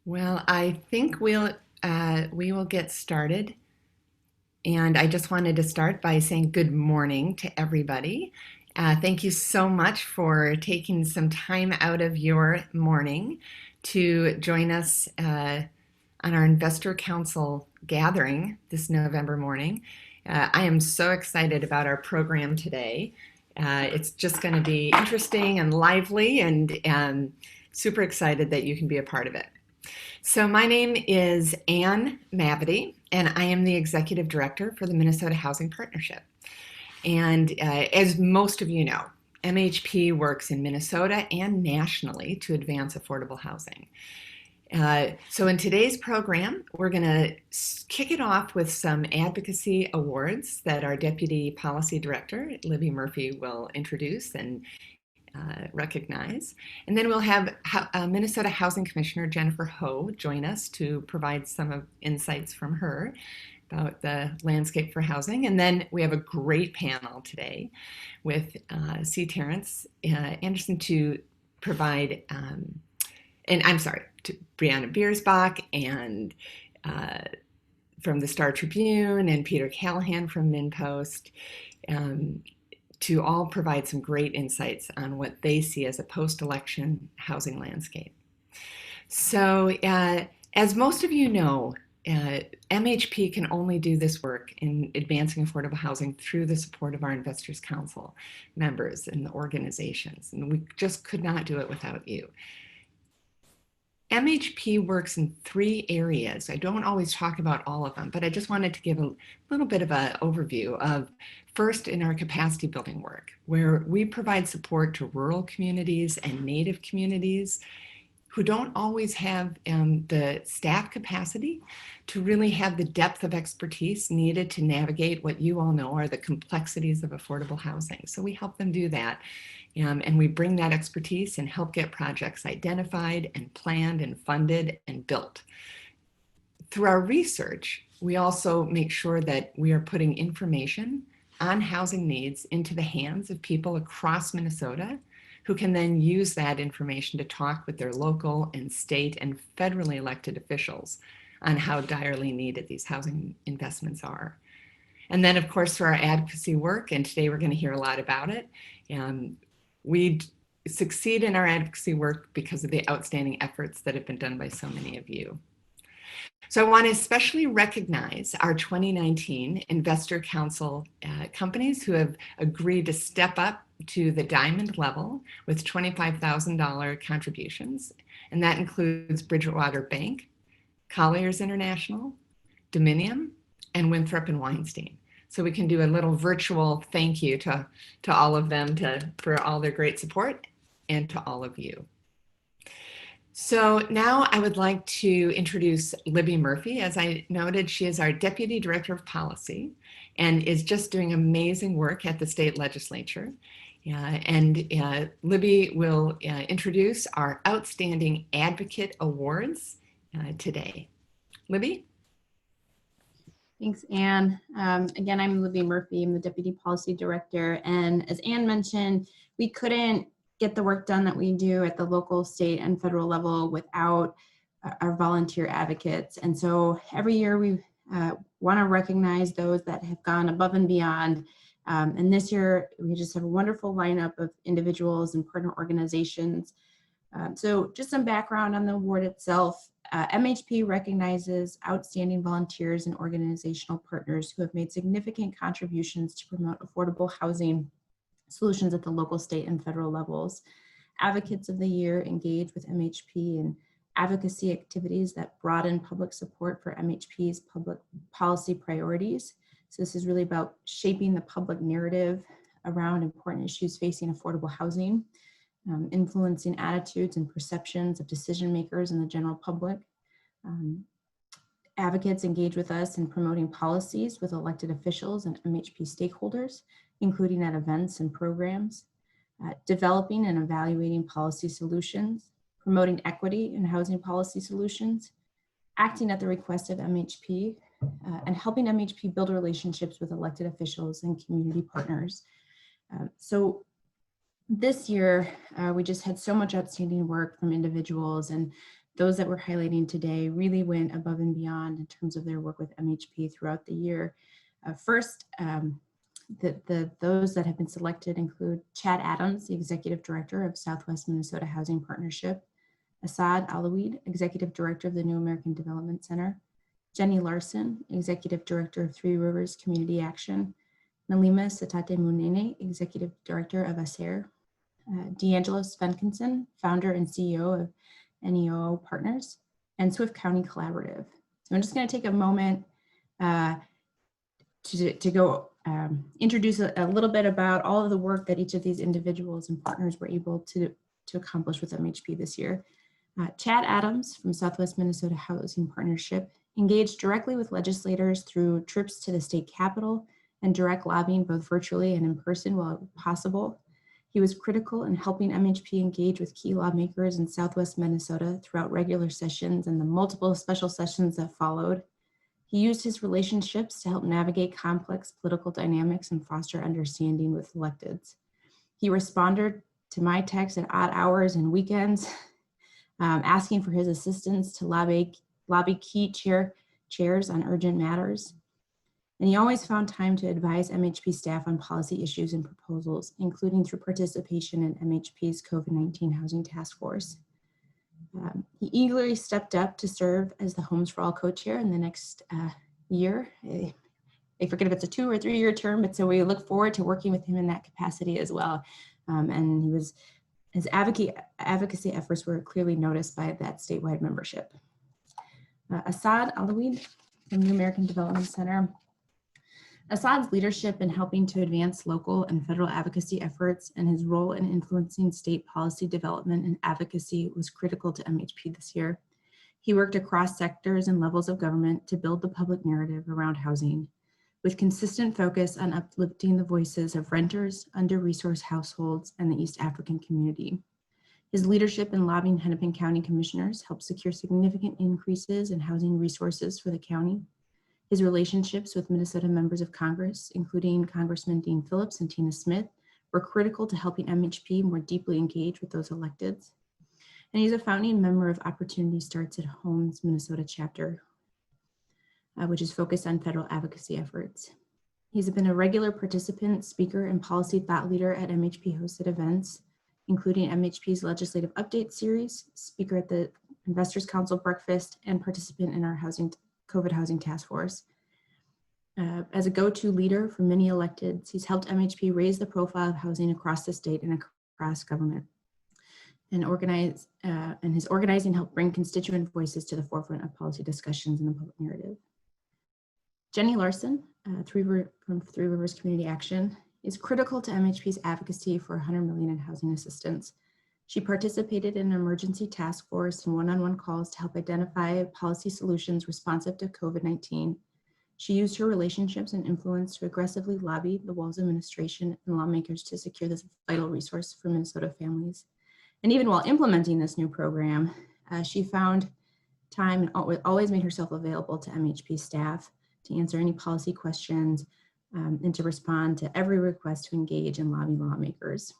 Well, I think we will get started. And I just wanted to start by saying good morning to everybody. Thank you so much for taking some time out of your morning to join us on our Investor Council gathering this November morning. I am so excited about our program today. It's just going to be interesting and lively, and super excited that you can be a part of it. So my name is Ann Mavity, and I am the Executive Director for the Minnesota Housing Partnership. And as most of you know, MHP works in Minnesota and nationally to advance affordable housing. So in today's program, we're going to kick it off with some advocacy awards that our Deputy Policy Director, Libby Murphy, will introduce and recognize. And then we'll have Minnesota Housing Commissioner Jennifer Ho join us to provide some insights from her about the landscape for housing. And then we have a great panel today with Terrance Anderson to provide, and I'm sorry, to Briana Bierschbach and from the Star Tribune and Peter Callaghan from Minnpost, to all provide some great insights on what they see as a post-election housing landscape. So as most of you know, MHP can only do this work in advancing affordable housing through the support of our Investors Council members and the organizations, and we just could not do it without you. MHP works in 3 areas. I don't always talk about all of them, but I just wanted to give a little bit of an overview of, first, in our capacity building work, where we provide support to rural communities and Native communities who don't always have the staff capacity to really have the depth of expertise needed to navigate what you all know are the complexities of affordable housing. So we help them do that. And we bring that expertise and help get projects identified and planned and funded and built. Through our research, we also make sure that we are putting information on housing needs into the hands of people across Minnesota who can then use that information to talk with their local and state and federally elected officials on how direly needed these housing investments are. And then, of course, through our advocacy work, and today we're going to hear a lot about it, we succeed in our advocacy work because of the outstanding efforts that have been done by so many of you. So I want to especially recognize our 2019 Investor Council companies who have agreed to step up to the diamond level with $25,000 contributions. And that includes Bridgewater Bank, Colliers International, Dominium, and Winthrop and Weinstein. So we can do a little virtual thank you to all of them for all their great support, and to all of you. So now I would like to introduce Libby Murphy. As I noted, she is our Deputy Director of Policy and is just doing amazing work at the state legislature. Libby will introduce our Outstanding Advocate Awards today. Libby? Thanks, Ann. Again, I'm Libby Murphy. I'm the Deputy Policy Director. And as Ann mentioned, we couldn't get the work done that we do at the local, state, and federal level without our volunteer advocates. And so every year we want to recognize those that have gone above and beyond. And this year we just have a wonderful lineup of individuals and partner organizations. So just some background on the award itself. MHP recognizes outstanding volunteers and organizational partners who have made significant contributions to promote affordable housing solutions at the local, state, and federal levels. Advocates of the Year engage with MHP in advocacy activities that broaden public support for MHP's public policy priorities. So this is really about shaping the public narrative around important issues facing affordable housing, influencing attitudes and perceptions of decision makers and the general public. Advocates engage with us in promoting policies with elected officials and MHP stakeholders, including at events and programs, developing and evaluating policy solutions, promoting equity in housing policy solutions, acting at the request of MHP, and helping MHP build relationships with elected officials and community partners. So This year, we just had so much outstanding work from individuals, and those that we're highlighting today really went above and beyond in terms of their work with MHP throughout the year. First, those that have been selected include Chad Adams, the Executive Director of Southwest Minnesota Housing Partnership, Assad Alaweed, Executive Director of the New American Development Center, Jenny Larson, Executive Director of Three Rivers Community Action, Nalima Satate Munene, Executive Director of ASER, D'Angelo Svenkinson, Founder and CEO of NEO Partners, and Swift County Collaborative. So I'm just going to take a moment to go introduce a little bit about all of the work that each of these individuals and partners were able to accomplish with MHP this year. Chad Adams from Southwest Minnesota Housing Partnership engaged directly with legislators through trips to the state capitol and direct lobbying both virtually and in person while possible. He was critical in helping MHP engage with key lawmakers in Southwest Minnesota throughout regular sessions and the multiple special sessions that followed. He used his relationships to help navigate complex political dynamics and foster understanding with electeds. He responded to my texts at odd hours and weekends, asking for his assistance to lobby key chairs on urgent matters. And he always found time to advise MHP staff on policy issues and proposals, including through participation in MHP's COVID-19 Housing Task Force. He eagerly stepped up to serve as the Homes for All co-chair in the next year. I forget if it's a 2 or 3 year term, but so we look forward to working with him in that capacity as well. And his advocacy efforts were clearly noticed by that statewide membership. Assad Alaweed from New American Development Center. Assad's leadership in helping to advance local and federal advocacy efforts and his role in influencing state policy development and advocacy was critical to MHP this year. He worked across sectors and levels of government to build the public narrative around housing, with consistent focus on uplifting the voices of renters, under-resourced households, and the East African community. His leadership in lobbying Hennepin County commissioners helped secure significant increases in housing resources for the county. His relationships with Minnesota members of Congress, including Congressman Dean Phillips and Tina Smith, were critical to helping MHP more deeply engage with those electeds. And he's a founding member of Opportunity Starts at Home's Minnesota chapter, which is focused on federal advocacy efforts. He's been a regular participant, speaker, and policy thought leader at MHP hosted events, including MHP's Legislative Update Series, speaker at the Investors Council Breakfast, and participant in our COVID Housing Task Force. As a go-to leader for many electeds, he's helped MHP raise the profile of housing across the state and across government. And his organizing helped bring constituent voices to the forefront of policy discussions in the public narrative. Jenny Larson, from Three Rivers Community Action, is critical to MHP's advocacy for $100 million in housing assistance. She participated in an emergency task force and one-on-one calls to help identify policy solutions responsive to COVID-19. She used her relationships and influence to aggressively lobby the Walz administration and lawmakers to secure this vital resource for Minnesota families. And even while implementing this new program, she found time and always made herself available to MHP staff to answer any policy questions and to respond to every request to engage and lobby lawmakers.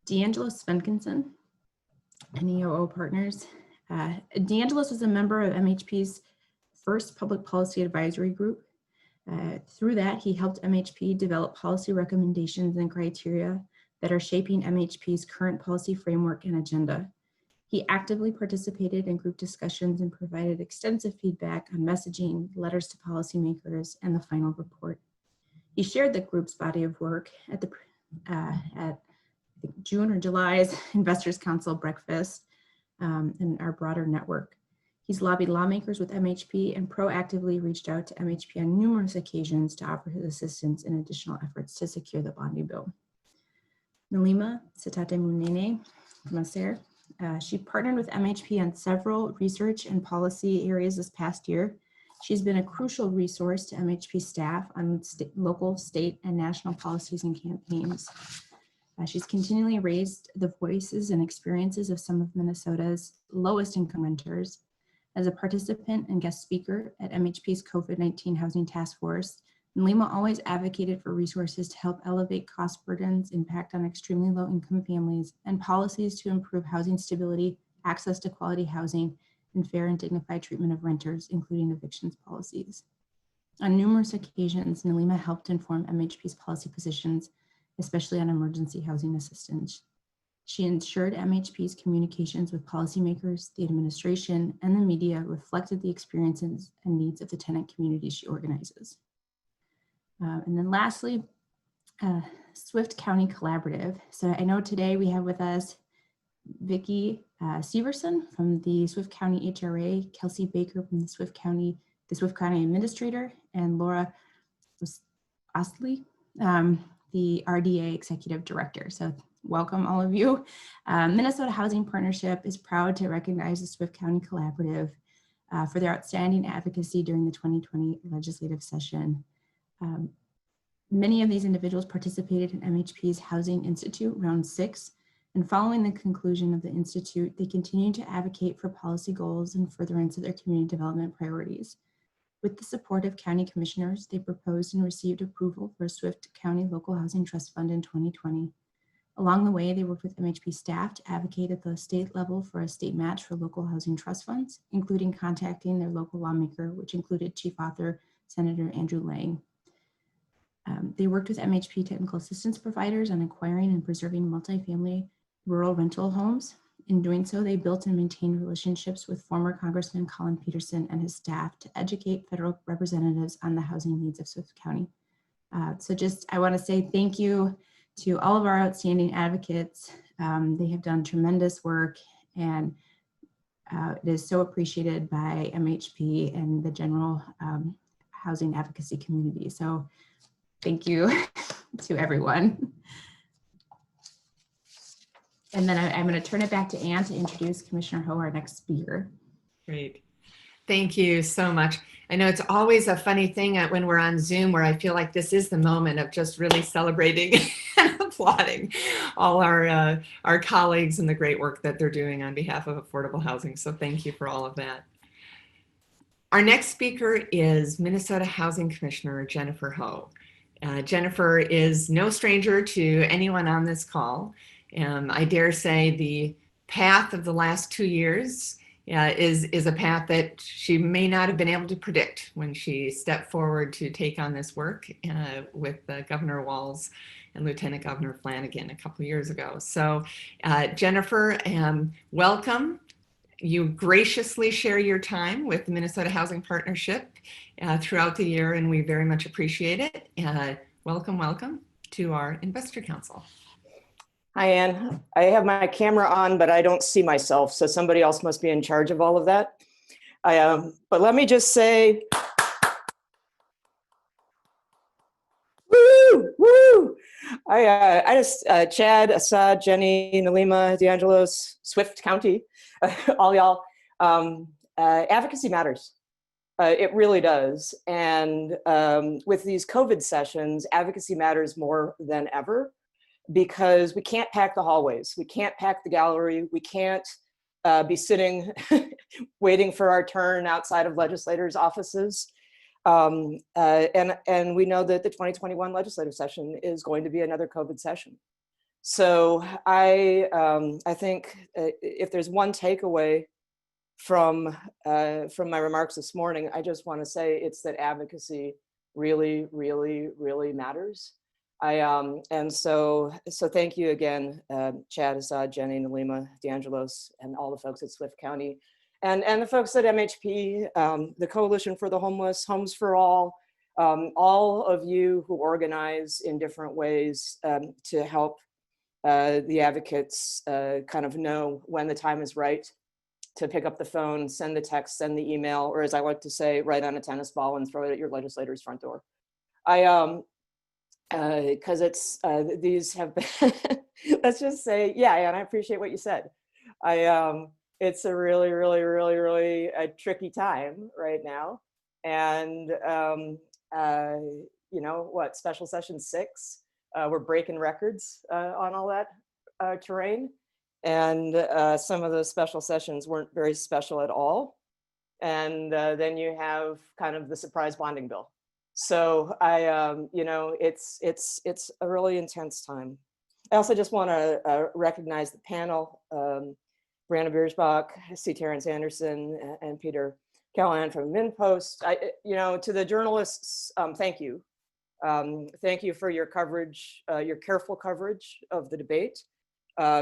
D'Angelo Svenkinson, NEO Partners. D'Angelo's was a member of MHP's first public policy advisory group. Through that, he helped MHP develop policy recommendations and criteria that are shaping MHP's current policy framework and agenda. He actively participated in group discussions and provided extensive feedback on messaging, letters to policymakers, and the final report. He shared the group's body of work at June or July's Investors Council Breakfast and our broader network. He's lobbied lawmakers with MHP and proactively reached out to MHP on numerous occasions to offer his assistance in additional efforts to secure the bonding bill. Nalima Satate Munene from ASER. She partnered with MHP on several research and policy areas this past year. She's been a crucial resource to MHP staff on local, state, and national policies and campaigns. She's continually raised the voices and experiences of some of Minnesota's lowest income renters. As a participant and guest speaker at MHP's COVID-19 Housing Task Force, NLEMA always advocated for resources to help elevate cost burdens, impact on extremely low-income families, and policies to improve housing stability, access to quality housing, and fair and dignified treatment of renters, including evictions policies. On numerous occasions, NLEMA helped inform MHP's policy positions, especially on emergency housing assistance. She ensured MHP's communications with policymakers, the administration, and the media reflected the experiences and needs of the tenant communities she organizes. And then lastly, Swift County Collaborative. So I know today we have with us Vicki Severson from the Swift County HRA, Kelsey Baker from the Swift County Administrator, and Laura Ostley, the RDA Executive Director. So welcome all of you. Minnesota Housing Partnership is proud to recognize the Swift County Collaborative for their outstanding advocacy during the 2020 legislative session. Many of these individuals participated in MHP's Housing Institute Round 6, and following the conclusion of the Institute, they continued to advocate for policy goals and furtherance of their community development priorities. With the support of county commissioners, they proposed and received approval for a Swift County Local Housing Trust Fund in 2020. Along the way, they worked with MHP staff to advocate at the state level for a state match for local housing trust funds, including contacting their local lawmaker, which included Chief Author Senator Andrew Lang. They worked with MHP technical assistance providers on acquiring and preserving multifamily rural rental homes. In doing so, they built and maintained relationships with former Congressman Colin Peterson and his staff to educate federal representatives on the housing needs of Swift County. I want to say thank you to all of our outstanding advocates. They have done tremendous work, and it is so appreciated by MHP and the general housing advocacy community. So thank you to everyone. And then I'm going to turn it back to Ann to introduce Commissioner Ho, our next speaker. Great. Thank you so much. I know it's always a funny thing when we're on Zoom where I feel like this is the moment of just really celebrating and applauding all our colleagues and the great work that they're doing on behalf of affordable housing. So thank you for all of that. Our next speaker is Minnesota Housing Commissioner Jennifer Ho. Jennifer is no stranger to anyone on this call. I dare say the path of the last 2 years is a path that she may not have been able to predict when she stepped forward to take on this work with Governor Walz and Lieutenant Governor Flanagan a couple of years ago. So Jennifer, welcome. You graciously share your time with the Minnesota Housing Partnership throughout the year, and we very much appreciate it. Welcome to our Investor Council. Hi, Ann. I have my camera on, but I don't see myself, so somebody else must be in charge of all of that. But let me just say, woo, woo! Chad, Assad, Jenny, Nalima, DeAngelos, Swift County, all y'all, advocacy matters. It really does. And with these COVID sessions, advocacy matters more than ever, because we can't pack the hallways. We can't pack the gallery. We can't be sitting waiting for our turn outside of legislators' offices. And we know that the 2021 legislative session is going to be another COVID session. So I think if there's one takeaway from my remarks this morning, I just want to say it's that advocacy really, really, really matters. And so thank you again, Chad, Assad, Jenny, Nalima, DeAngelos, and all the folks at Swift County, and the folks at MHP, the Coalition for the Homeless, Homes for All of you who organize in different ways to help the advocates kind of know when the time is right to pick up the phone, send the text, send the email, or as I like to say, write on a tennis ball and throw it at your legislator's front door. Because these have been, let's just say, yeah, and I appreciate what you said. It's a really, really, really, really tricky time right now. And, you know what, special session 6, we're breaking records on all that terrain. And some of those special sessions weren't very special at all. And then you have kind of the surprise bonding bill. So you know, it's a really intense time. I also just want to recognize the panel, Briana Bierschbach, C. Terrance Anderson, and Peter Callaghan from Minnpost. You know, to the journalists, thank you. Thank you for your coverage, your careful coverage of the debate,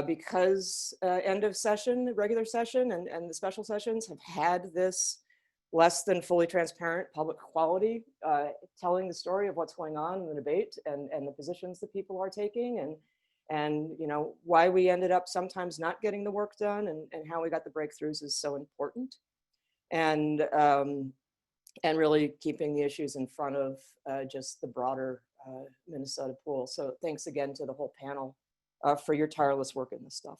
because end of session, regular session, and the special sessions have had this less than fully transparent public quality, telling the story of what's going on in the debate and the positions that people are taking, and you know, why we ended up sometimes not getting the work done, and how we got the breakthroughs is so important. And really keeping the issues in front of just the broader Minnesota pool. So thanks again to the whole panel for your tireless work in this stuff.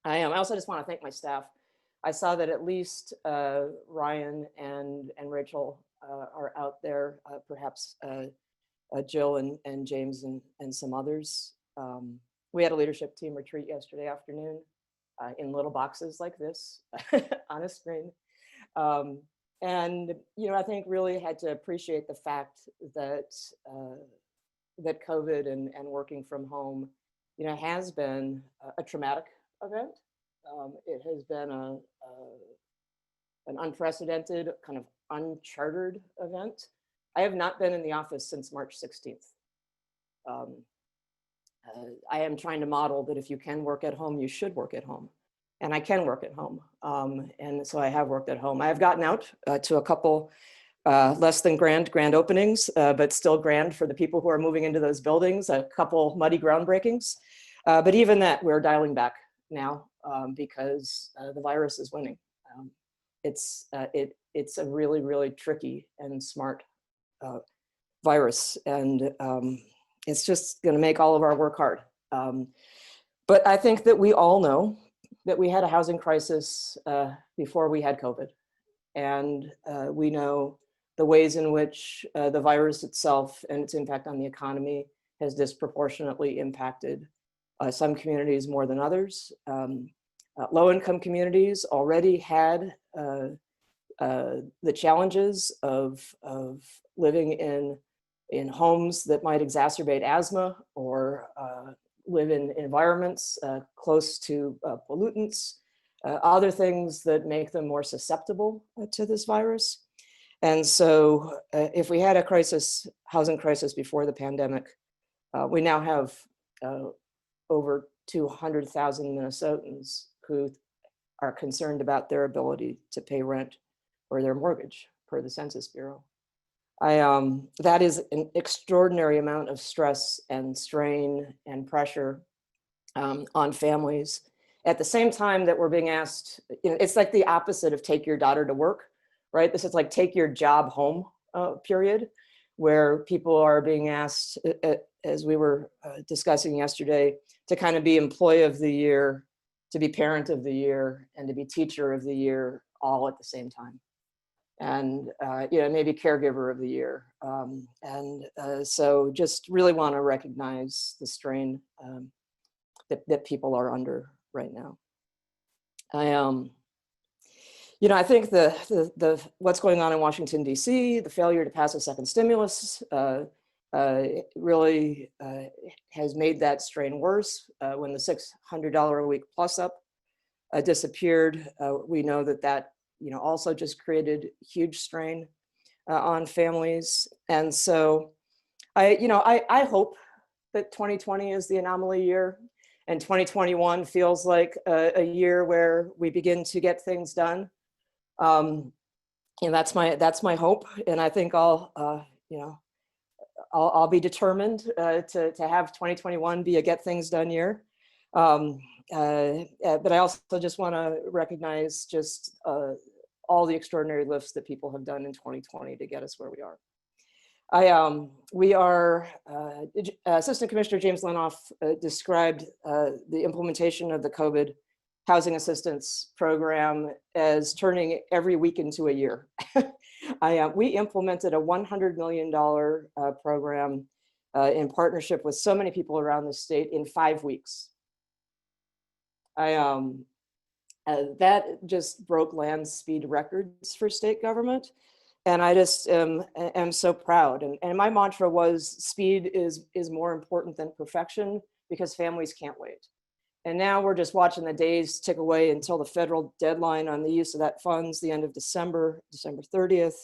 I also just want to thank my staff. I saw that at least Ryan and Rachel are out there, perhaps Jill and James and some others. We had a leadership team retreat yesterday afternoon in little boxes like this on a screen. And, you know, I think really had to appreciate the fact that that COVID and working from home, you know, has been a traumatic event. It has been an unprecedented, kind of unchartered event. I have not been in the office since March 16th. I am trying to model that if you can work at home, you should work at home. And I can work at home. And so I have worked at home. I have gotten out to a couple less than grand openings, but still grand for the people who are moving into those buildings, a couple muddy groundbreakings. But even that, we're dialing back now because the virus is winning. It's a really, really tricky and smart virus. And it's just gonna make all of our work hard. But I think that we all know that we had a housing crisis before we had COVID. And we know the ways in which the virus itself and its impact on the economy has disproportionately impacted some communities more than others. Low-income communities already had the challenges of living in homes that might exacerbate asthma or live in environments close to pollutants, other things that make them more susceptible to this virus. And so if we had a crisis, housing crisis before the pandemic, we now have over 200,000 Minnesotans who are concerned about their ability to pay rent or their mortgage per the Census Bureau. That is an extraordinary amount of stress and strain and pressure on families. At the same time that we're being asked, you know, it's like the opposite of take your daughter to work, right? This is like take your job home period, where people are being asked, as we were discussing yesterday, to kind of be employee of the year, to be parent of the year, and to be teacher of the year all at the same time. And you know, maybe caregiver of the year. So just really want to recognize the strain that people are under right now. You know, I think the what's going on in Washington, D.C., the failure to pass a second stimulus really has made that strain worse. When the $600 a week plus up disappeared, we know that you know, also just created huge strain on families. And so I hope that 2020 is the anomaly year and 2021 feels like a year where we begin to get things done. And that's my hope. And I think I'll be determined to have 2021 be a get things done year. But I also just want to recognize just all the extraordinary lifts that people have done in 2020 to get us where we are. Assistant Commissioner James Lenoff described the implementation of the COVID housing assistance program as turning every week into a year. We implemented a $100 million program in partnership with so many people around the state in 5 weeks. That just broke land speed records for state government. And I just am so proud. And my mantra was speed is more important than perfection because families can't wait. And now we're just watching the days tick away until the federal deadline on the use of that funds, the end of December 30th,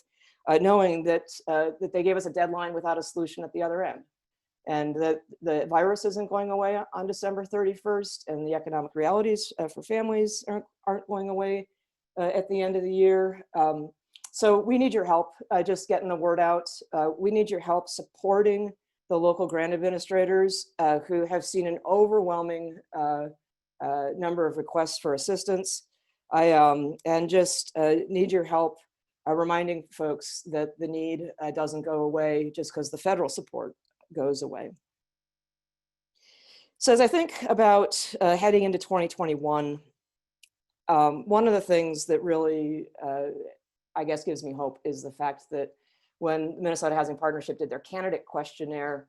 knowing that, that they gave us a deadline without a solution at the other end. And that the virus isn't going away on December 31st, and the economic realities for families aren't going away at the end of the year. So we need your help just getting the word out. We need your help supporting the local grant administrators who have seen an overwhelming number of requests for assistance. And just need your help reminding folks that the need doesn't go away just because the federal support goes away. So as I think about heading into 2021, one of the things that really, I guess, gives me hope is the fact that when the Minnesota Housing Partnership did their candidate questionnaire,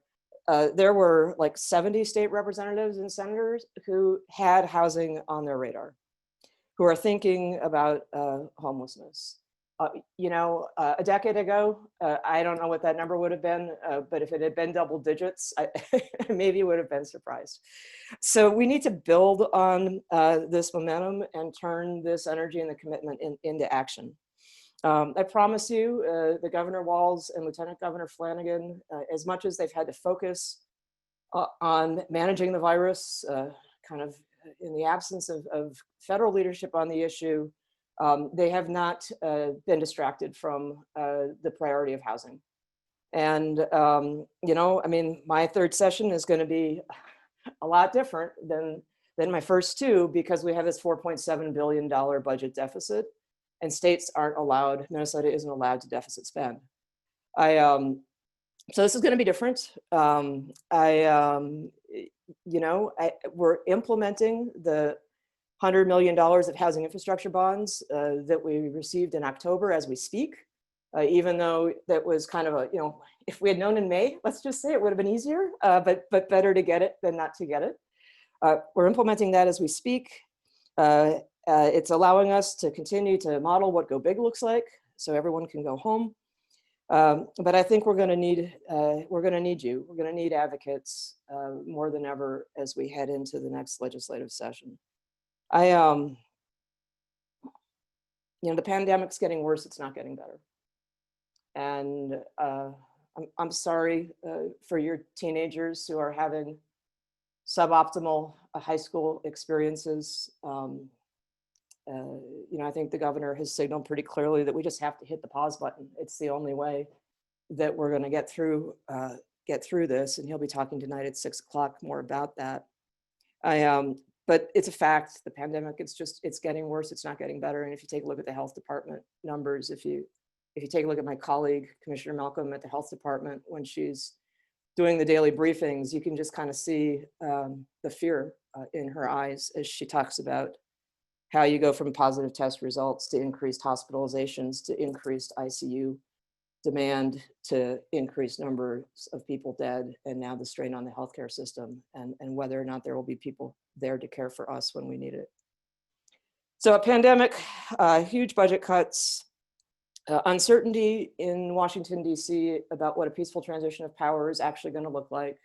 there were like 70 state representatives and senators who had housing on their radar, who are thinking about homelessness. You know, a decade ago, I don't know what that number would have been, but if it had been double digits, I maybe would have been surprised. So we need to build on this momentum and turn this energy and the commitment into action. I promise you, the Governor Walz and Lieutenant Governor Flanagan, as much as they've had to focus on managing the virus, kind of in the absence of federal leadership on the issue, they have not been distracted from the priority of housing. And, you know, I mean, my third session is going to be a lot different than my first two, because we have this $4.7 billion budget deficit, and states aren't allowed, Minnesota isn't allowed to deficit spend. So this is going to be different. You know, we're implementing the $100 million of housing infrastructure bonds that we received in October as we speak, even though that was kind of a, you know, if we had known in May, let's just say, it would have been easier, but better to get it than not to get it. We're implementing that as we speak. It's allowing us to continue to model what Go Big looks like, so everyone can go home. But I think we're going to need you. We're going to need advocates more than ever as we head into the next legislative session. You know, the pandemic's getting worse. It's not getting better. And I'm sorry for your teenagers who are having suboptimal high school experiences. You know, I think the governor has signaled pretty clearly that we just have to hit the pause button. It's the only way that we're going to get through this. And he'll be talking tonight at 6 o'clock more about that. But it's a fact. The pandemic, it's getting worse. It's not getting better. And if you take a look at the health department numbers, if you take a look at my colleague, Commissioner Malcolm at the health department, when she's doing the daily briefings, you can just kind of see the fear in her eyes as she talks about how you go from positive test results to increased hospitalizations, to increased ICU demand, to increased numbers of people dead, and now the strain on the healthcare system, and whether or not there will be people there to care for us when we need it. So a pandemic, huge budget cuts, uncertainty in Washington, D.C. about what a peaceful transition of power is actually going to look like,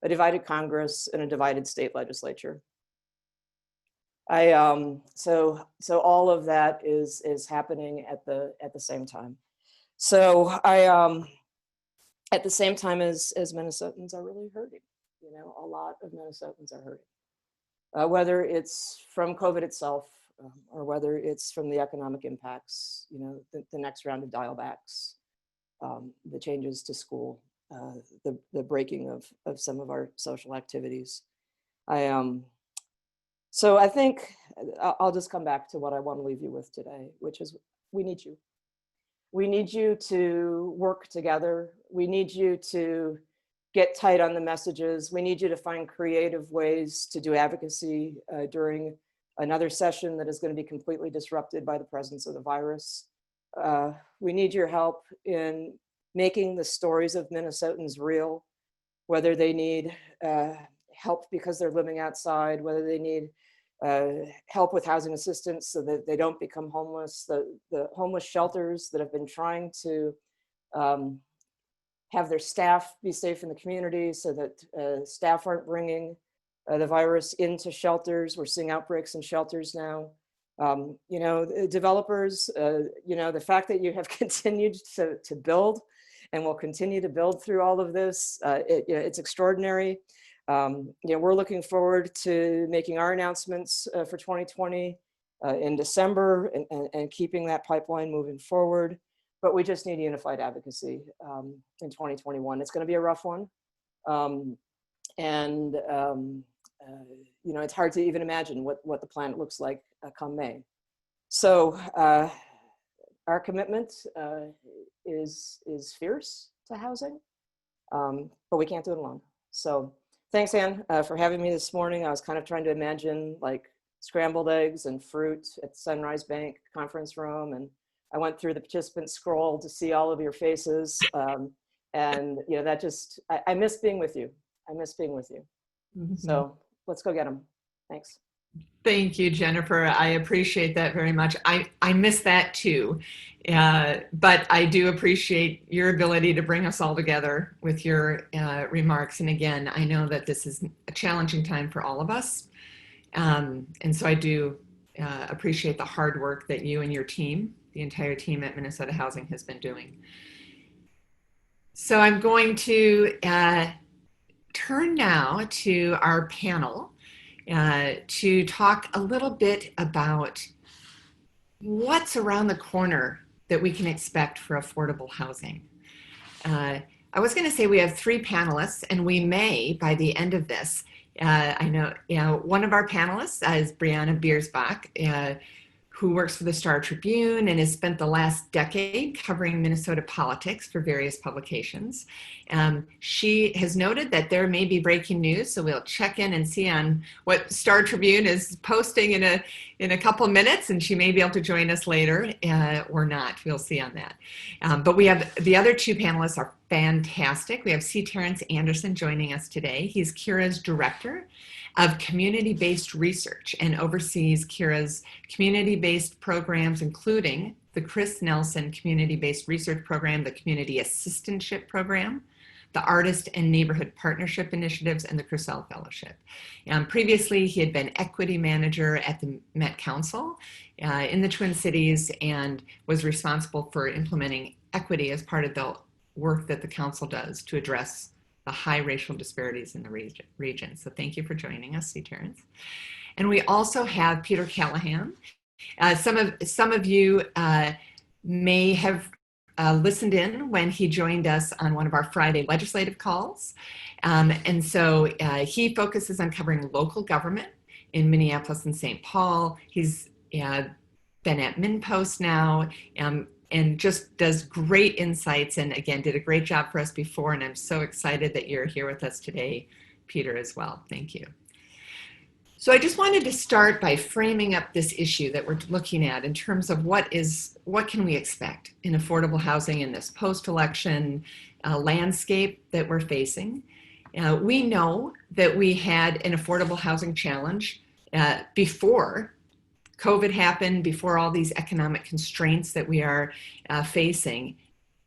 a divided Congress and a divided state legislature. So all of that is happening at the same time. So at the same time as Minnesotans are really hurting, you know, a lot of Minnesotans are hurting, whether it's from COVID itself or whether it's from the economic impacts, you know, the next round of dial backs, the changes to school, the breaking of some of our social activities. So I think I'll just come back to what I want to leave you with today, which is we need you. We need you to work together. We need you to get tight on the messages. We need you to find creative ways to do advocacy during another session that is going to be completely disrupted by the presence of the virus. We need your help in making the stories of Minnesotans real, whether they need help because they're living outside, whether they need help with housing assistance so that they don't become homeless. The homeless shelters that have been trying to have their staff be safe in the community so that staff aren't bringing the virus into shelters. We're seeing outbreaks in shelters now. You know, developers, you know, the fact that you have continued to build and will continue to build through all of this, you know, it's extraordinary. You know, we're looking forward to making our announcements for 2020 in December and keeping that pipeline moving forward. But we just need unified advocacy in 2021. It's going to be a rough one. You know, it's hard to even imagine what the planet looks like come May. So our commitment is fierce to housing, but we can't do it alone. So thanks, Anne, for having me this morning. I was kind of trying to imagine like scrambled eggs and fruit at Sunrise Bank conference room, and I went through the participant scroll to see all of your faces. And you know, that just, I miss being with you. I miss being with you. Mm-hmm. So let's go get them. Thanks. Thank you, Jennifer. I appreciate that very much. I miss that too. But I do appreciate your ability to bring us all together with your remarks. And again, I know that this is a challenging time for all of us. And so I do appreciate the hard work that you and your team, the entire team at Minnesota Housing, has been doing. So I'm going to turn now to our panel to talk a little bit about what's around the corner that we can expect for affordable housing. I was going to say we have 3 panelists, and we may, by the end of this, I know, one of our panelists is Briana Bierschbach, who works for the Star Tribune and has spent the last decade covering Minnesota politics for various publications. She has noted that there may be breaking news, so we'll check in and see on what Star Tribune is posting in a couple minutes, and she may be able to join us later or not. We'll see on that. But we have the other 2 panelists are fantastic. We have C. Terrance Anderson joining us today. He's CURA's director of community-based research and oversees CURA's community-based programs, including the Chris Nelson Community-Based Research Program, the Community Assistantship Program, the Artist and Neighborhood Partnership Initiatives, and the Crusell Fellowship. Previously, he had been equity manager at the Met Council in the Twin Cities and was responsible for implementing equity as part of the work that the council does to address the high racial disparities in the region. So thank you for joining us, C. Terrance. And we also have Peter Callaghan. Some of you may have listened in when he joined us on one of our Friday legislative calls. And so he focuses on covering local government in Minneapolis and St. Paul. He's been at Minnpost now, and just does great insights, and again, did a great job for us before, and I'm so excited that you're here with us today, Peter, as well. Thank you. So I just wanted to start by framing up this issue that we're looking at in terms of what can we expect in affordable housing in this post-election landscape that we're facing. We know that we had an affordable housing challenge before COVID happened, before all these economic constraints that we are facing.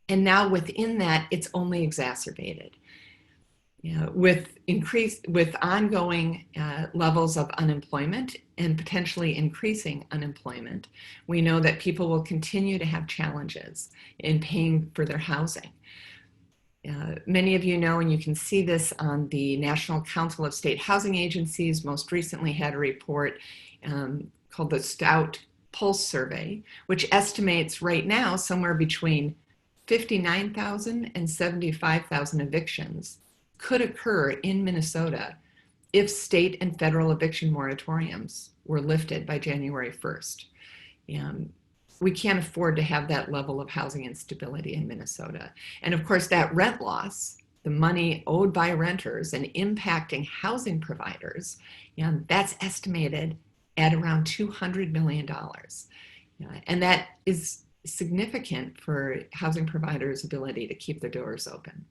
And now within that, it's only exacerbated. With ongoing levels of unemployment and potentially increasing unemployment, we know that people will continue to have challenges in paying for their housing. Many of you know, and you can see this on the National Council of State Housing Agencies, most recently had a report called the Stout Pulse Survey, which estimates right now somewhere between 59,000 and 75,000 evictions could occur in Minnesota if state and federal eviction moratoriums were lifted by January 1st. We can't afford to have that level of housing instability in Minnesota. And of course, that rent loss, the money owed by renters and impacting housing providers, that's estimated at around $200 million. And that is significant for housing providers' ability to keep their doors open.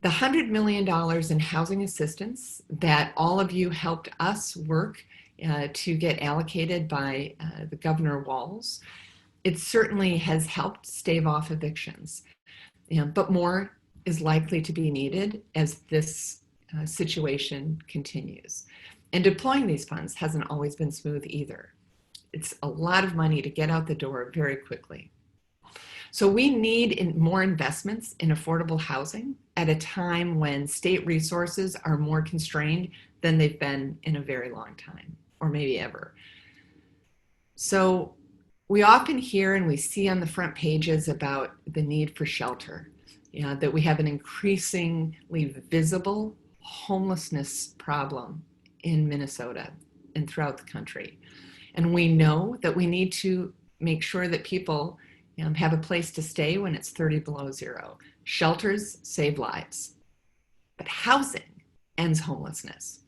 The $100 million in housing assistance that all of you helped us work to get allocated by the Governor Walz, it certainly has helped stave off evictions. But more is likely to be needed as this situation continues. And deploying these funds hasn't always been smooth either. It's a lot of money to get out the door very quickly. So we need more investments in affordable housing at a time when state resources are more constrained than they've been in a very long time, or maybe ever. So we often hear and we see on the front pages about the need for shelter, that we have an increasingly visible homelessness problem in Minnesota and throughout the country. And we know that we need to make sure that people have a place to stay when it's 30 below zero. Shelters save lives, but housing ends homelessness.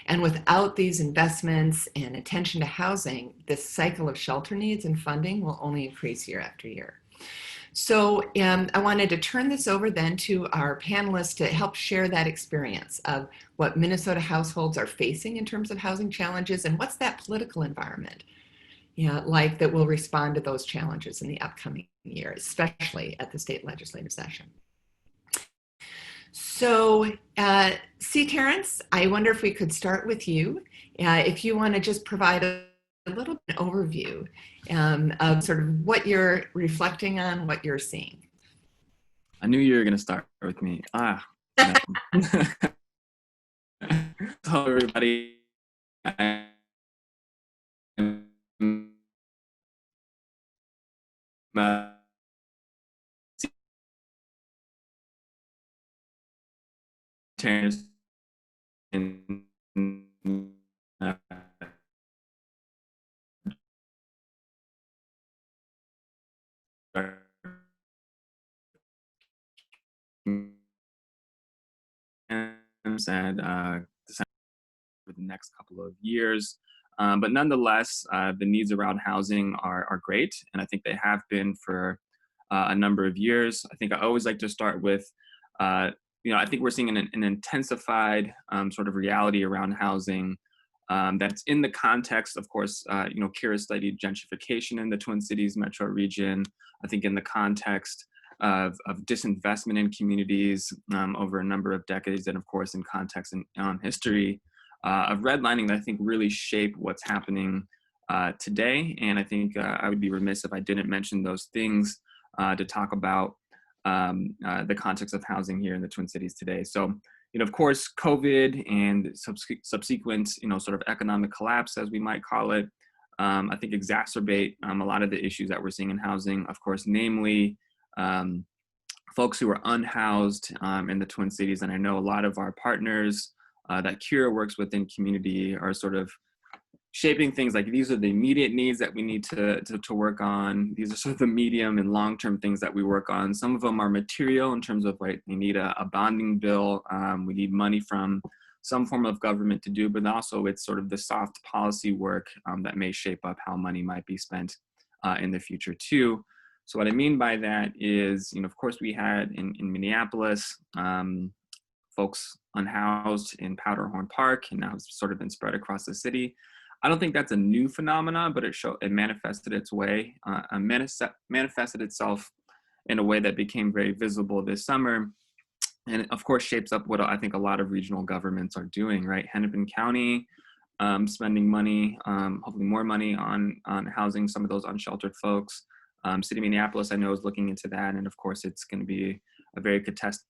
And without these investments and attention to housing, this cycle of shelter needs and funding will only increase year after year. So I wanted to turn this over then to our panelists to help share that experience of what Minnesota households are facing in terms of housing challenges and what's that political environment like that will respond to those challenges in the upcoming year, especially at the state legislative session. So, Terrance, I wonder if we could start with you. If you want to just provide a little bit of overview of sort of what you're reflecting on, what you're seeing. I knew you were going to start with me. Hello, everybody. Terrance and for the next couple of years. But nonetheless, the needs around housing are great, and I think they have been for a number of years. I think I always like to start with, I think we're seeing an intensified sort of reality around housing that's in the context, of course, CURA studied gentrification in the Twin Cities metro region. I think in the context of disinvestment in communities over a number of decades, and of course in context and history of redlining that I think really shape what's happening today. And I think I would be remiss if I didn't mention those things to talk about the context of housing here in the Twin Cities today. So, of course, COVID and subsequent, sort of economic collapse, as we might call it, I think exacerbate a lot of the issues that we're seeing in housing, of course, namely folks who are unhoused in the Twin Cities. And I know a lot of our partners that CURA works with in community are sort of shaping things like these are the immediate needs that we need to work on. These are sort of the medium and long-term things that we work on. Some of them are material in terms of like we need a bonding bill. We need money from some form of government to do, but also it's sort of the soft policy work that may shape up how money might be spent in the future too. So what I mean by that is, of course we had in Minneapolis, folks unhoused in Powderhorn Park, and now it's sort of been spread across the city. I don't think that's a new phenomenon, but it manifested its way, manifested itself in a way that became very visible this summer. And it, of course, shapes up what I think a lot of regional governments are doing, right? Hennepin County spending money, hopefully more money on housing some of those unsheltered folks. City of Minneapolis, I know, is looking into that. And of course, it's going to be a very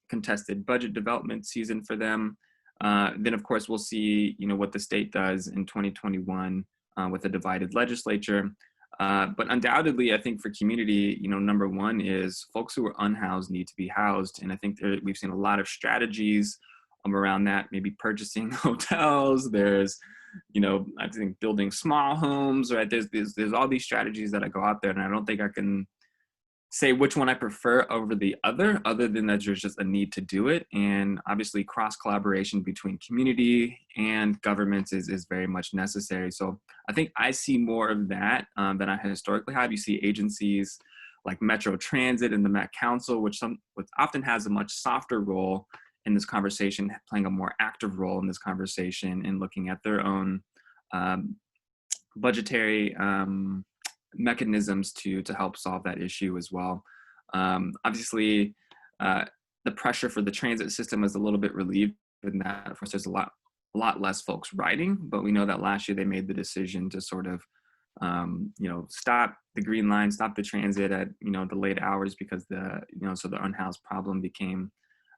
contested budget development season for them. Then, of course, we'll see, what the state does in 2021 with a divided legislature. But undoubtedly, I think for community, number one is folks who are unhoused need to be housed. And I think we've seen a lot of strategies around that, maybe purchasing hotels. There's, I think building small homes, right? There's all these strategies that I go out there, and I don't think I can say which one I prefer over the other than that there's just a need to do it. And obviously cross collaboration between community and governments is very much necessary. So I think I see more of that than I historically have. You see agencies like Metro Transit and the Met Council, which often has a much softer role in this conversation, playing a more active role in this conversation and looking at their own budgetary mechanisms to help solve that issue as well. Obviously, the pressure for the transit system is a little bit relieved in that, of course, there's a lot less folks riding, but we know that last year they made the decision to sort of, stop the green line, stop the transit at, the late hours because so the unhoused problem became,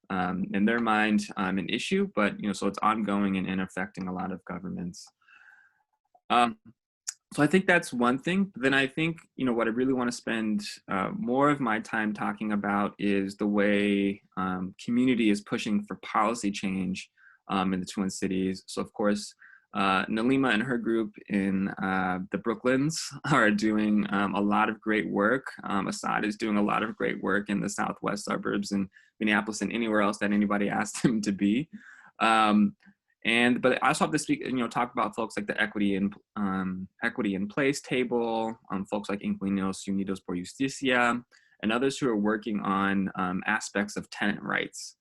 in their mind, an issue, but, so it's ongoing and affecting a lot of governments. So I think that's one thing. Then I think, what I really want to spend more of my time talking about is the way community is pushing for policy change in the Twin Cities. So of course, Nalima and her group in the Brooklands are doing a lot of great work. Assad is doing a lot of great work in the southwest suburbs in Minneapolis and anywhere else that anybody asked him to be. But I also have to speak, talk about folks like the Equity in Place table, folks like Inquilinos Unidos por Justicia, and others who are working on aspects of tenant rights.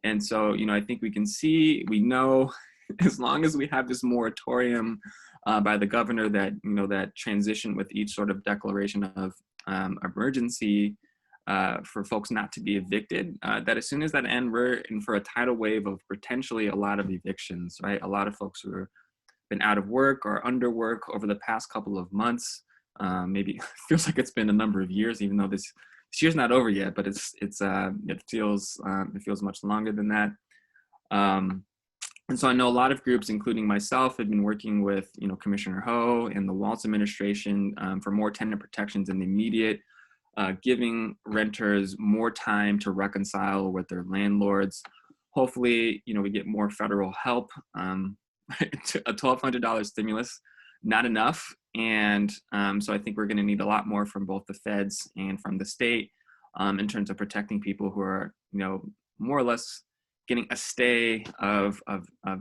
And so, I think we know, as long as we have this moratorium by the governor that, that transition with each sort of declaration of emergency for folks not to be evicted, that as soon as that ends, we're in for a tidal wave of potentially a lot of evictions, right? A lot of folks who have been out of work or under work over the past couple of months. Maybe it feels like it's been a number of years, even though this year's not over yet, but it feels much longer than that. And so I know a lot of groups, including myself, have been working with, Commissioner Ho and the Walz administration for more tenant protections in the immediate, giving renters more time to reconcile with their landlords. Hopefully, we get more federal help. A $1,200 stimulus, not enough. And so I think we're going to need a lot more from both the feds and from the state in terms of protecting people who are, more or less getting a stay of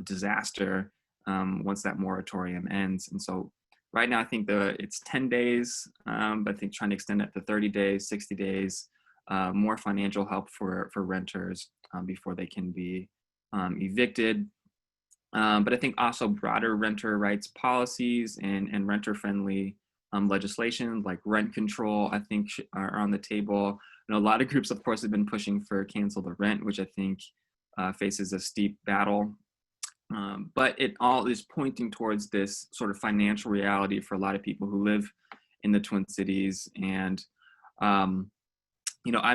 disaster once that moratorium ends. And so right now, I think it's 10 days, but I think trying to extend it to 30 days, 60 days, more financial help for renters before they can be evicted. But I think also broader renter rights policies and renter-friendly legislation like rent control, I think are on the table. A lot of groups, of course, have been pushing for cancel the rent, which I think faces a steep battle. But it all is pointing towards this sort of financial reality for a lot of people who live in the Twin Cities. And, I'm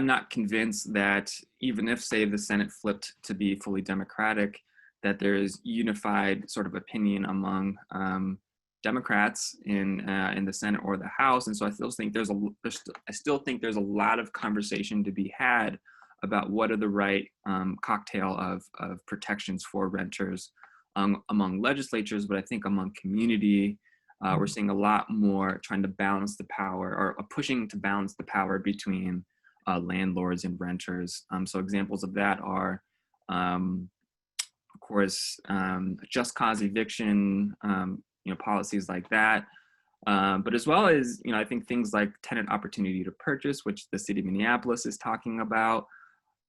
not convinced that even if, say, the Senate flipped to be fully Democratic, that there is unified sort of opinion among Democrats in the Senate or the House. And so I still think there's a lot of conversation to be had about what are the right cocktail of protections for renters among legislatures, but I think among community, we're seeing a lot more trying to balance the power or pushing to balance the power between landlords and renters. So examples of that are, of course, just cause eviction, policies like that. But as well as, I think things like tenant opportunity to purchase, which the city of Minneapolis is talking about,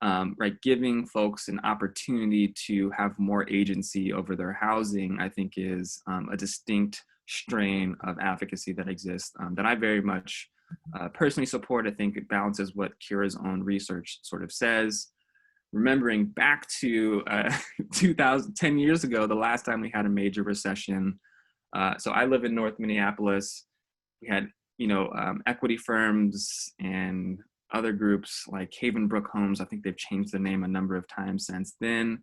right, giving folks an opportunity to have more agency over their housing, I think is a distinct strain of advocacy that exists that I very much personally support. I think it balances what CURA's own research sort of says. Remembering back to 10 years ago, the last time we had a major recession. So I live in North Minneapolis. We had, equity firms and other groups like Havenbrook Homes, I think they've changed their name a number of times since then,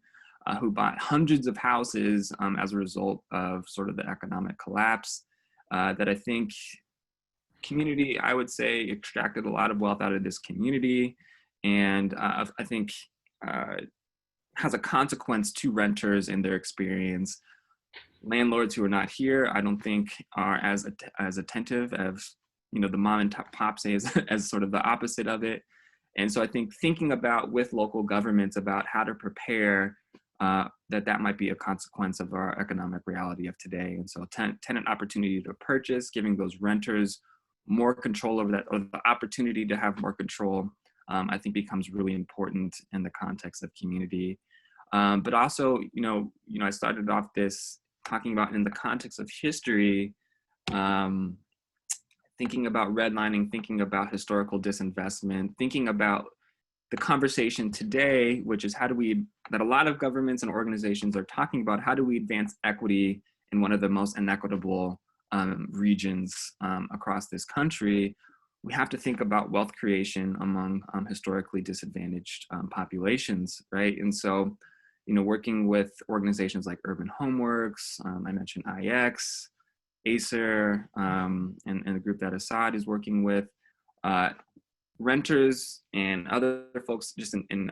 who bought hundreds of houses as a result of sort of the economic collapse that I think community, I would say, extracted a lot of wealth out of this community. And I think has a consequence to renters in their experience. Landlords who are not here, I don't think are as attentive as, the mom and pop say as sort of the opposite of it. And so I think thinking about with local governments about how to prepare that might be a consequence of our economic reality of today. And so tenant opportunity to purchase, giving those renters more control over that, or the opportunity to have more control, I think becomes really important in the context of community. But also, I started off this talking about in the context of history, thinking about redlining, thinking about historical disinvestment, thinking about the conversation today, which is that a lot of governments and organizations are talking about, how do we advance equity in one of the most inequitable regions across this country? We have to think about wealth creation among historically disadvantaged populations, right? And so, working with organizations like Urban Homeworks, I mentioned IX, Acer, and the group that Assad is working with, renters and other folks just in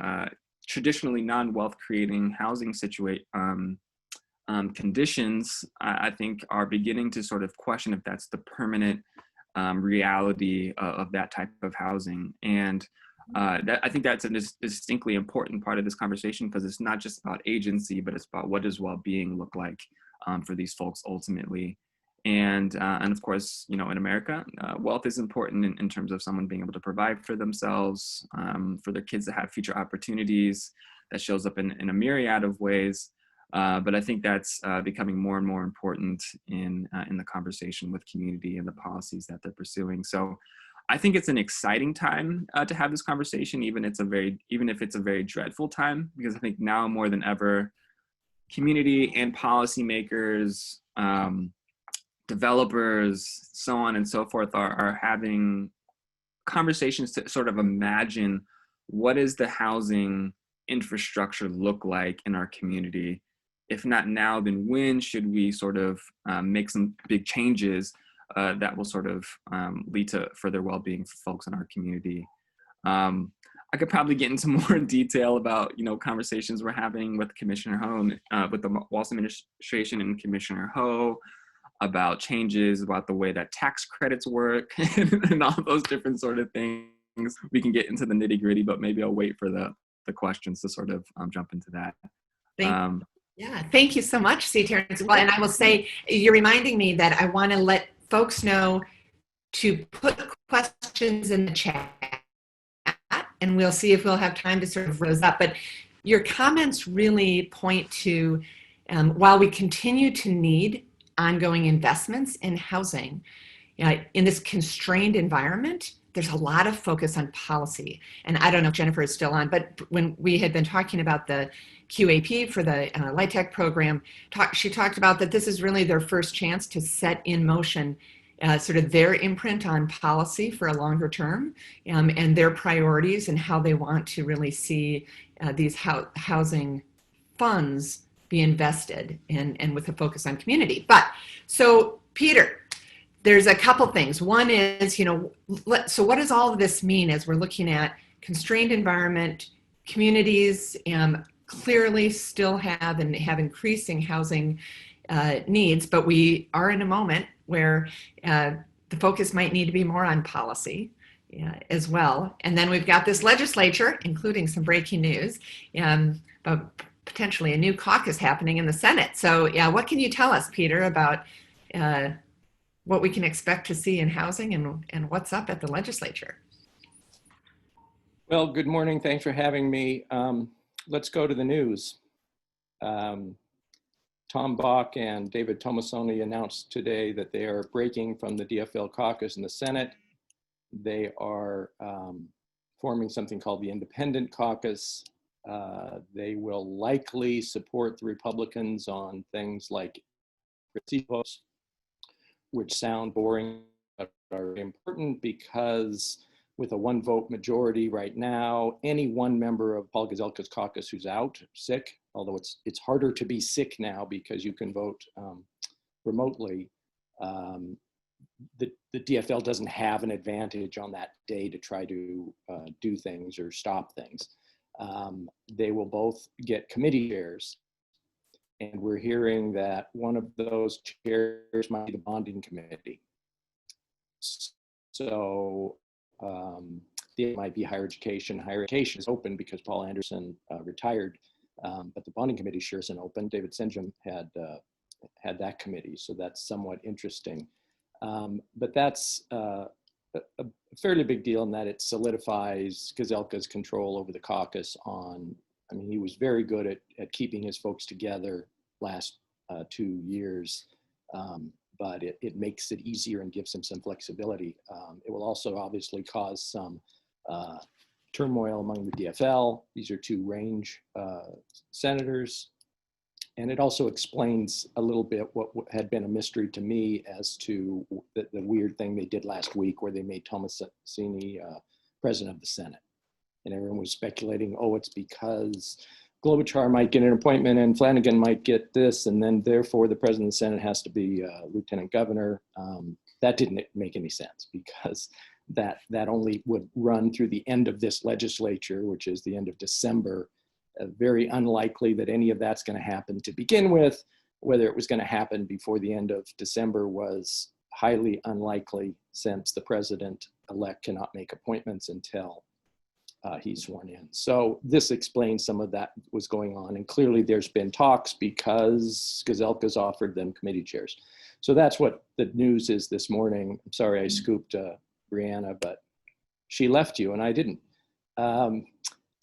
traditionally non-wealth creating housing conditions, I think are beginning to sort of question if that's the permanent reality of that type of housing. And I think that's a distinctly important part of this conversation, because it's not just about agency, but it's about what does well-being look like for these folks ultimately. And of course, in America, wealth is important in terms of someone being able to provide for themselves, for their kids to have future opportunities. That shows up in a myriad of ways. But I think that's becoming more and more important in the conversation with community and the policies that they're pursuing. So I think it's an exciting time to have this conversation, even if it's a very dreadful time, because I think now more than ever, community and policymakers, developers, so on and so forth, are having conversations to sort of imagine, what does the housing infrastructure look like in our community? If not now, then when should we sort of make some big changes that will sort of lead to further well-being for folks in our community? I could probably get into more detail about, conversations we're having with Commissioner Ho, with the Walz administration and Commissioner Ho, about changes, about the way that tax credits work, and all those different sort of things. We can get into the nitty gritty, but maybe I'll wait for the questions to sort of jump into that. Thank you so much, C. Terrance. Well, and I will say, you're reminding me that I want to let folks know to put questions in the chat, and we'll see if we'll have time to sort of rose up. But your comments really point to, while we continue to need ongoing investments in housing, in this constrained environment, there's a lot of focus on policy. And I don't know if Jennifer is still on, but when we had been talking about the QAP for the LIHTC program, she talked about that this is really their first chance to set in motion sort of their imprint on policy for a longer term, and their priorities and how they want to really see these housing funds be invested and with a focus on community. But so Peter, there's a couple things. One is, so what does all of this mean as we're looking at constrained environment, communities clearly still have increasing housing needs, but we are in a moment where the focus might need to be more on policy as well. And then we've got this legislature, including some breaking news, but potentially a new caucus happening in the Senate. So what can you tell us, Peter, about what we can expect to see in housing and what's up at the legislature? Well, good morning. Thanks for having me. Let's go to the news. Tom Bach and David Tomasoni announced today that they are breaking from the DFL caucus in the Senate. They are forming something called the Independent Caucus. They will likely support the Republicans on things like votes, which sound boring but are important, because with a one-vote majority right now, any one member of Paul Gazelka's caucus who's out sick, although it's harder to be sick now because you can vote remotely, the DFL doesn't have an advantage on that day to try to do things or stop things. They will both get committee chairs. And we're hearing that one of those chairs might be the bonding committee. So it might be higher education. Higher education is open because Paul Anderson retired, but the bonding committee sure isn't open. David Senjum had that committee, so that's somewhat interesting. But that's a fairly big deal in that it solidifies Gazelka's control over the caucus on I mean, he was very good at keeping his folks together last 2 years, but it makes it easier and gives him some flexibility. It will also obviously cause some turmoil among the DFL. These are two range senators. And it also explains a little bit what had been a mystery to me as to the weird thing they did last week where they made Tomasini president of the Senate. And everyone was speculating, oh, it's because Klobuchar might get an appointment and Flanagan might get this, and then therefore the president of the Senate has to be lieutenant governor. That didn't make any sense because that only would run through the end of this legislature, which is the end of December. Very unlikely that any of that's going to happen to begin with. Whether it was going to happen before the end of December was highly unlikely, since the president-elect cannot make appointments until he's sworn in. So this explains some of that was going on. And clearly there's been talks because Gazelka's offered them committee chairs. So that's what the news is this morning. I'm sorry I scooped Briana, but she left you and I didn't.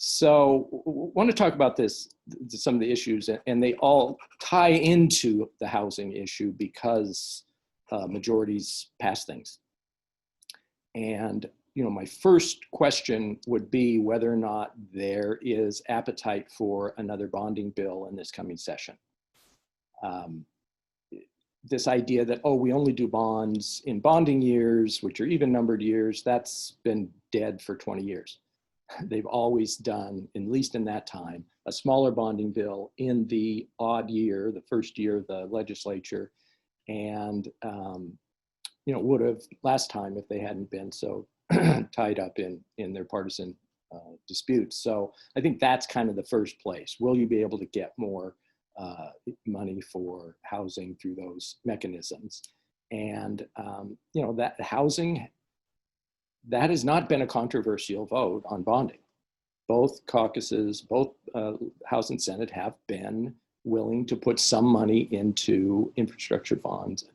So want to talk about this, some of the issues, and they all tie into the housing issue because majorities pass things. And my first question would be whether or not there is appetite for another bonding bill in this coming session. This idea that, oh, we only do bonds in bonding years, which are even numbered years, that's been dead for 20 years. They've always done, at least in that time, a smaller bonding bill in the odd year, the first year of the legislature, and would have last time if they hadn't been so tied up in their partisan disputes. So I think that's kind of the first place. Will you be able to get more money for housing through those mechanisms? And that housing, that has not been a controversial vote on bonding. Both caucuses, both House and Senate have been willing to put some money into infrastructure bonds,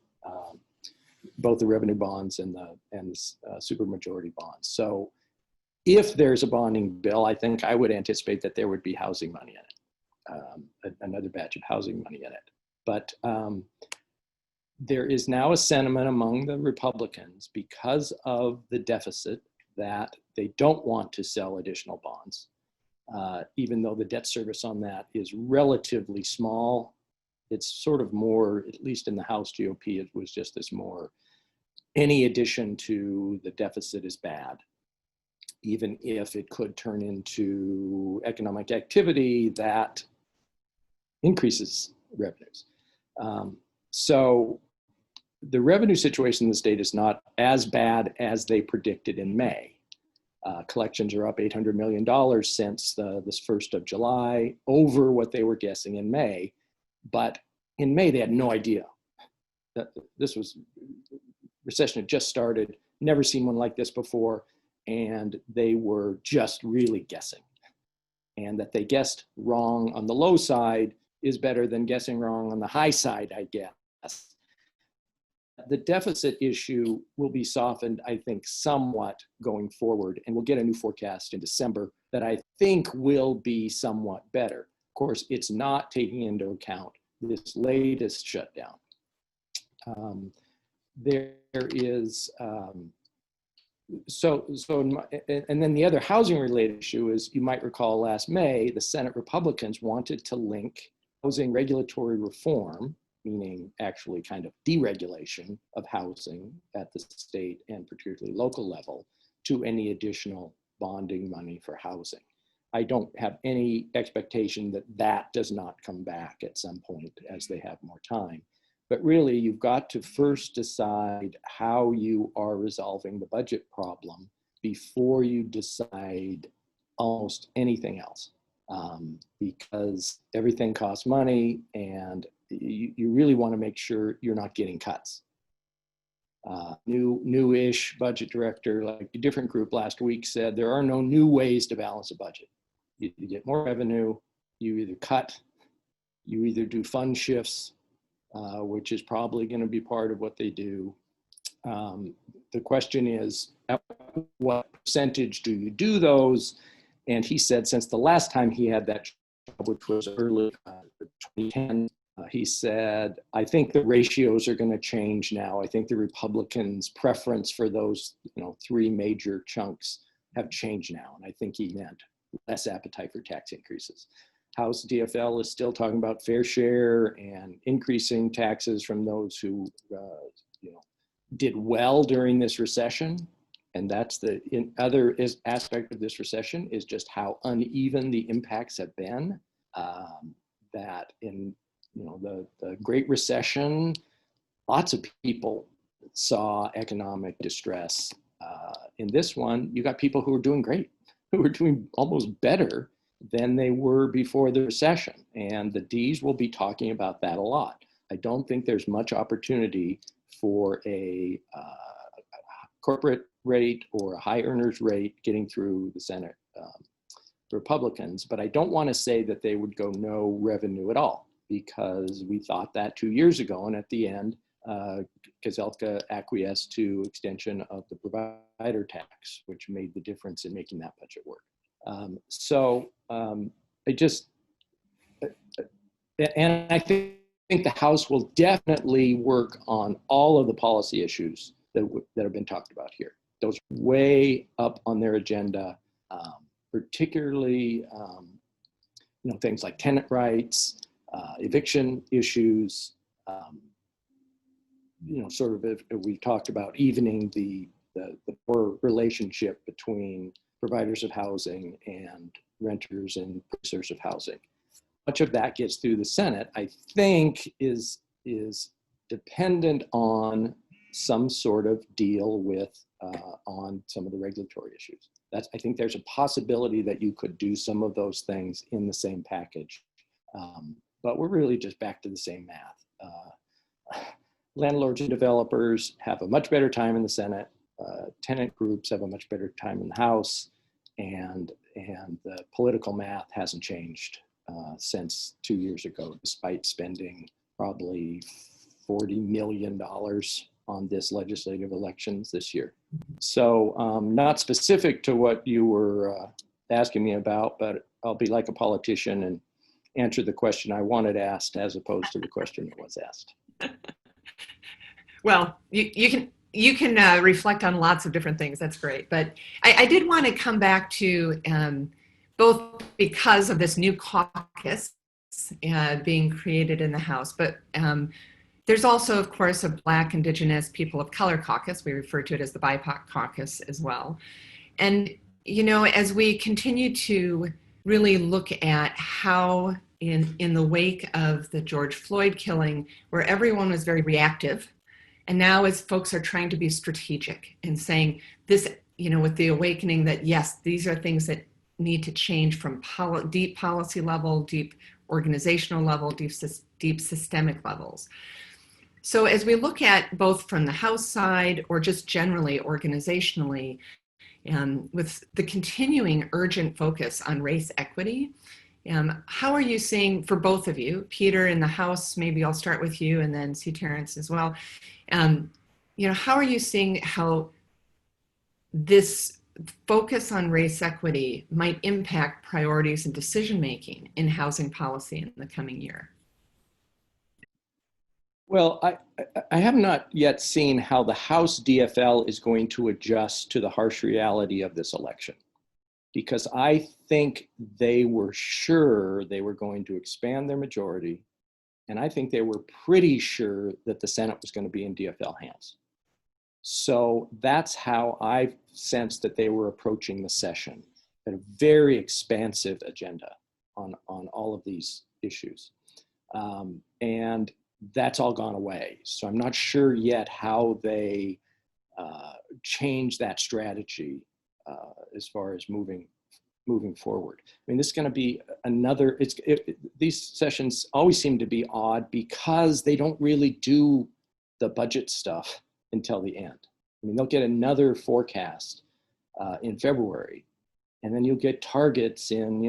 both the revenue bonds and the supermajority bonds. So if there's a bonding bill, I think I would anticipate that there would be housing money in it, another batch of housing money in it. But there is now a sentiment among the Republicans, because of the deficit, that they don't want to sell additional bonds, even though the debt service on that is relatively small. It's sort of more, at least in the House GOP, it was just this more, any addition to the deficit is bad, even if it could turn into economic activity that increases revenues. So the revenue situation in the state is not as bad as they predicted in May. Collections are up $800 million since this 1st of July, over what they were guessing in May. But in May, they had no idea that this was, recession had just started, never seen one like this before, and they were just really guessing. And that they guessed wrong on the low side is better than guessing wrong on the high side, I guess. The deficit issue will be softened, I think, somewhat going forward, and we'll get a new forecast in December that I think will be somewhat better. Of course, it's not taking into account this latest shutdown. There is, and then the other housing related issue is, you might recall last May, the Senate Republicans wanted to link housing regulatory reform, meaning actually kind of deregulation of housing at the state and particularly local level, to any additional bonding money for housing. I don't have any expectation that that does not come back at some point as they have more time. But really, you've got to first decide how you are resolving the budget problem before you decide almost anything else, because everything costs money, and you really want to make sure you're not getting cuts. New-ish budget director, like a different group last week, said there are no new ways to balance a budget. You get more revenue, you either cut, you either do fund shifts, which is probably going to be part of what they do. The question is, at what percentage do you do those? And he said since the last time he had that which was early 2010, he said, I think the ratios are going to change now. I think the Republicans' preference for those, three major chunks have changed now. And I think he meant less appetite for tax increases. House DFL is still talking about fair share and increasing taxes from those who, did well during this recession. And that's the other aspect of this recession is just how uneven the impacts have been. That in the Great Recession, lots of people saw economic distress. In this one, you got people who are doing great, who are doing almost better than they were before the recession. And the Ds will be talking about that a lot. I don't think there's much opportunity for a corporate rate or a high earners rate getting through the Senate Republicans, but I don't want to say that they would go no revenue at all, because we thought that 2 years ago, and at the end, Kazelka acquiesced to extension of the provider tax, which made the difference in making that budget work. And I think the House will definitely work on all of the policy issues that have been talked about here. Those way up on their agenda, particularly things like tenant rights, eviction issues, we talked about evening the poor relationship between providers of housing and renters and purchasers of housing. Much of that gets through the Senate, I think, is dependent on some sort of deal with on some of the regulatory issues. I think there's a possibility that you could do some of those things in the same package, but we're really just back to the same math. Landlords and developers have a much better time in the Senate. Tenant groups have a much better time in the House, and the political math hasn't changed since 2 years ago, despite spending probably $40 million on this legislative elections this year. So not specific to what you were asking me about, but I'll be like a politician and answer the question I wanted asked as opposed to the question that was asked. Well, you can reflect on lots of different things. That's great. But I did want to come back to both because of this new caucus being created in the House, but there's also, of course, a Black, Indigenous, People of Color caucus. We refer to it as the BIPOC caucus as well. And, as we continue to really look at how in the wake of the George Floyd killing, where everyone was very reactive, and now as folks are trying to be strategic and saying this, with the awakening that, yes, these are things that need to change from deep policy level, deep organizational level, deep systemic levels. So as we look at both from the House side or just generally organizationally, with the continuing urgent focus on race equity, how are you seeing, for both of you, Peter in the House, maybe I'll start with you and then see Terrance as well. How are you seeing how this focus on race equity might impact priorities and decision-making in housing policy in the coming year? Well, I have not yet seen how the House DFL is going to adjust to the harsh reality of this election, because I think they were sure they were going to expand their majority, and I think they were pretty sure that the Senate was going to be in DFL hands. So that's how I sensed that they were approaching the session, at a very expansive agenda on all of these issues. And that's all gone away. So I'm not sure yet how they change that strategy as far as moving forward. I mean, this is going to be another, these sessions always seem to be odd because they don't really do the budget stuff until the end. I mean, they'll get another forecast in February, and then you'll get targets in,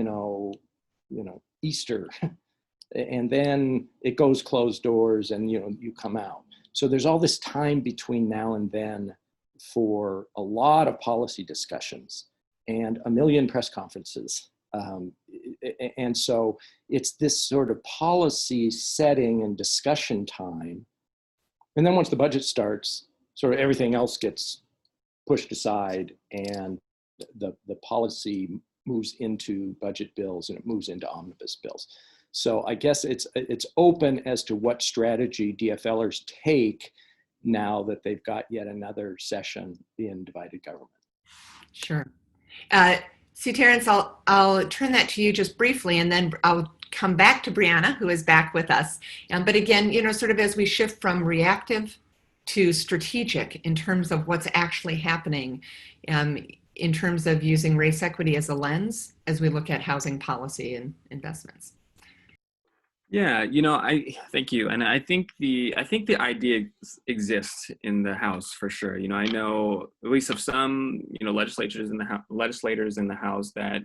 Easter. And then it goes closed doors and, you come out. So there's all this time between now and then for a lot of policy discussions and a million press conferences. And so it's this sort of policy setting and discussion time. And then once the budget starts, sort of everything else gets pushed aside and the policy moves into budget bills and it moves into omnibus bills. So I guess it's open as to what strategy DFLers take now that they've got yet another session in divided government. Sure. So Terrance, I'll turn that to you just briefly, and then I'll come back to Briana, who is back with us. But again, sort of as we shift from reactive to strategic in terms of what's actually happening, in terms of using race equity as a lens as we look at housing policy and investments. Yeah, I thank you, and I think the idea exists in the House for sure. I know at least of some legislators in the House that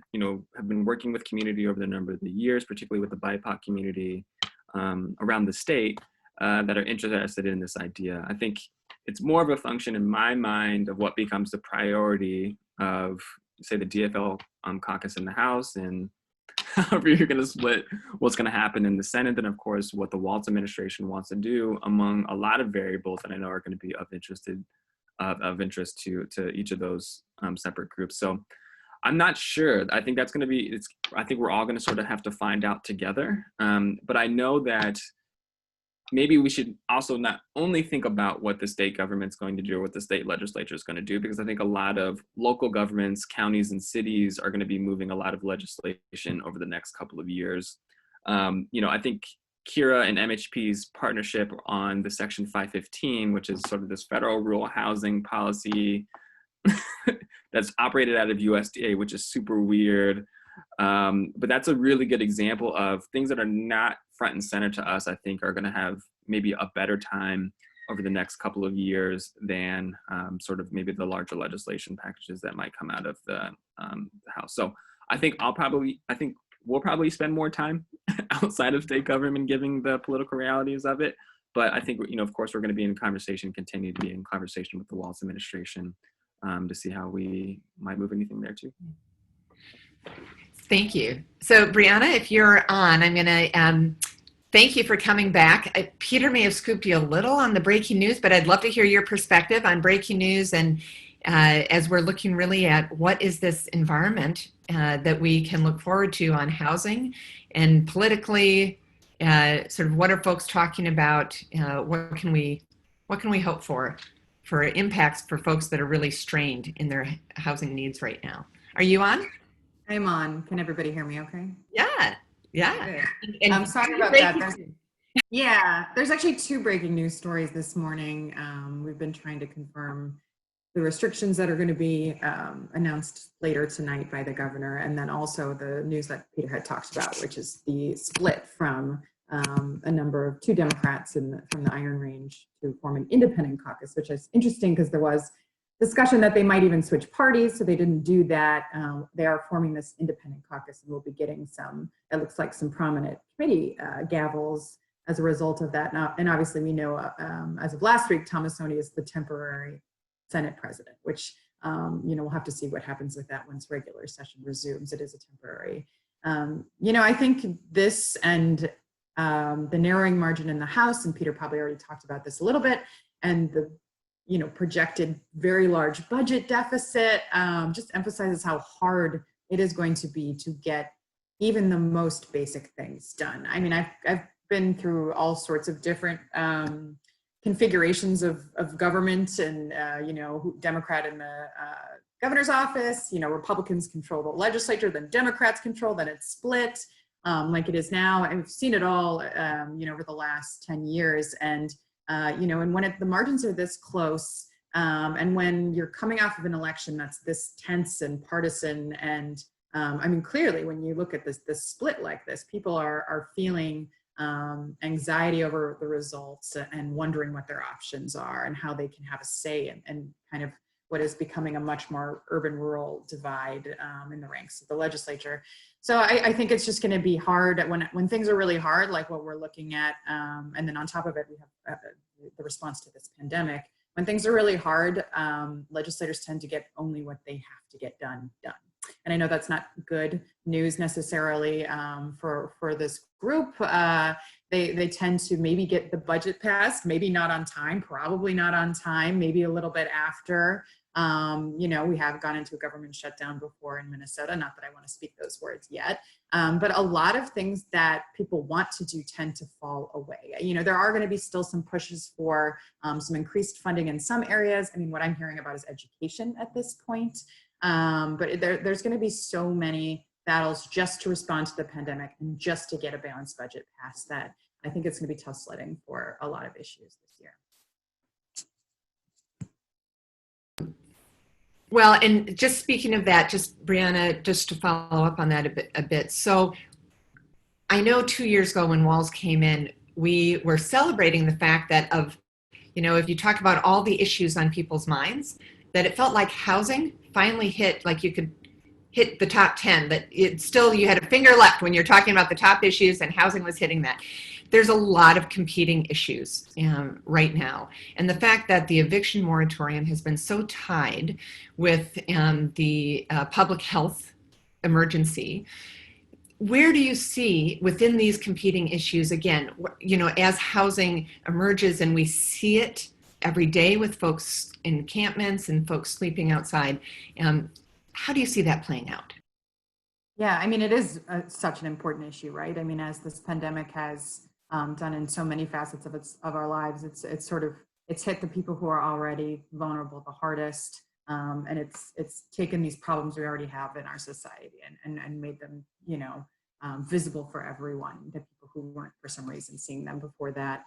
have been working with community over the number of the years, particularly with the BIPOC community around the state that are interested in this idea. I think it's more of a function in my mind of what becomes the priority of, say, the DFL caucus in the House, and however you're going to split what's going to happen in the Senate, and of course what the Walz administration wants to do, among a lot of variables that I know are going to be of interest to each of those separate groups. So I'm not sure. I think that's going to be, I think we're all going to sort of have to find out together. But I know that maybe we should also not only think about what the state government's going to do or what the state legislature is going to do, because I think a lot of local governments, counties, and cities are going to be moving a lot of legislation over the next couple of years. I think CURA and MHP's partnership on the Section 515, which is sort of this federal rural housing policy that's operated out of USDA, which is super weird. But that's a really good example of things that are not front and center to us, I think, are going to have maybe a better time over the next couple of years than sort of maybe the larger legislation packages that might come out of the House. So I think we'll probably spend more time outside of state government giving the political realities of it. But I think, of course, we're going to be in conversation, continue to be in conversation with the Walz administration to see how we might move anything there too. Thank you. So Briana, if you're on, I'm going to thank you for coming back. Peter may have scooped you a little on the breaking news, but I'd love to hear your perspective on breaking news, and as we're looking really at what is this environment that we can look forward to on housing, and politically, sort of what are folks talking about? What can we hope for impacts for folks that are really strained in their housing needs right now? Are you on? I'm on. Can everybody hear me okay? Yeah. And I'm sorry about that. There's actually two breaking news stories this morning. We've been trying to confirm the restrictions that are going to be announced later tonight by the governor, and then also the news that Peter had talked about, which is the split from a number of two Democrats from the Iron Range to form an independent caucus, which is interesting because there was discussion that they might even switch parties, so they didn't do that. They are forming this independent caucus, and we'll be getting it looks like some prominent committee gavels as a result of that. Now, and obviously we know as of last week, Tomassoni is the temporary Senate president, which we'll have to see what happens with that once regular session resumes. It is a temporary. I think this and the narrowing margin in the House, and Peter probably already talked about this a little bit, and the projected very large budget deficit just emphasizes how hard it is going to be to get even the most basic things done. I mean, I've been through all sorts of different configurations of government, and Democrat in the governor's office, Republicans control the legislature, then Democrats control, then it's split like it is now. And we've seen it all, over the last 10 years. And and when the margins are this close, and when you're coming off of an election that's this tense and partisan, and clearly when you look at this split like this, people are feeling anxiety over the results and wondering what their options are and how they can have a say and kind of what is becoming a much more urban-rural divide in the ranks of the legislature. So I think it's just going to be hard when things are really hard, like what we're looking at. And then on top of it, we have the response to this pandemic. When things are really hard, legislators tend to get only what they have to get done. And I know that's not good news necessarily for this group. They tend to maybe get the budget passed, maybe not on time, probably not on time, maybe a little bit after. You know, we have gone into a government shutdown before in Minnesota, not that I want to speak those words yet, but a lot of things that people want to do tend to fall away. You know, there are going to be still some pushes for some increased funding in some areas. I mean, what I'm hearing about is education at this point, but there's going to be so many battles just to respond to the pandemic and just to get a balanced budget passed that I think it's going to be tough sledding for a lot of issues this year. Well, and just speaking of that, just Briana, just to follow up on that a bit. So I know 2 years ago when Walls came in, we were celebrating the fact that you know, if you talk about all the issues on people's minds, that it felt like housing finally hit, like you could hit the top 10, that it still, you had a finger left when you're talking about the top issues and housing was hitting that. There's a lot of competing issues right now. And the fact that the eviction moratorium has been so tied with the public health emergency, where do you see within these competing issues, again, you know, as housing emerges and we see it every day with folks in encampments and folks sleeping outside, how do you see that playing out? Yeah, I mean, it is such an important issue, right? I mean, as this pandemic has done in so many facets of our lives, it's hit the people who are already vulnerable the hardest, and it's taken these problems we already have in our society and made them, you know, visible for everyone, the people who weren't for some reason seeing them before that.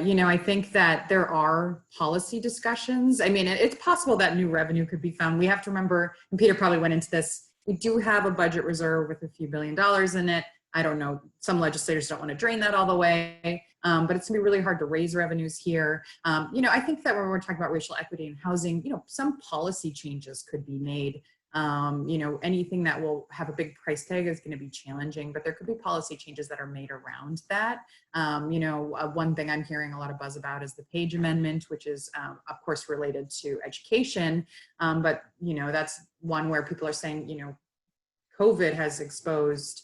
You know, I think that there are policy discussions. I mean, it's possible that new revenue could be found. We have to remember, and Peter probably went into this, we do have a budget reserve with a few $1 billion in it. I don't know, some legislators don't want to drain that all the way, but it's gonna be really hard to raise revenues here. You know, I think that when we're talking about racial equity in housing, you know, some policy changes could be made. You know, anything that will have a big price tag is going to be challenging, but there could be policy changes that are made around that. You know, one thing I'm hearing a lot of buzz about is the Page Amendment, which is, of course, related to education. But, you know, that's one where people are saying, you know, COVID has exposed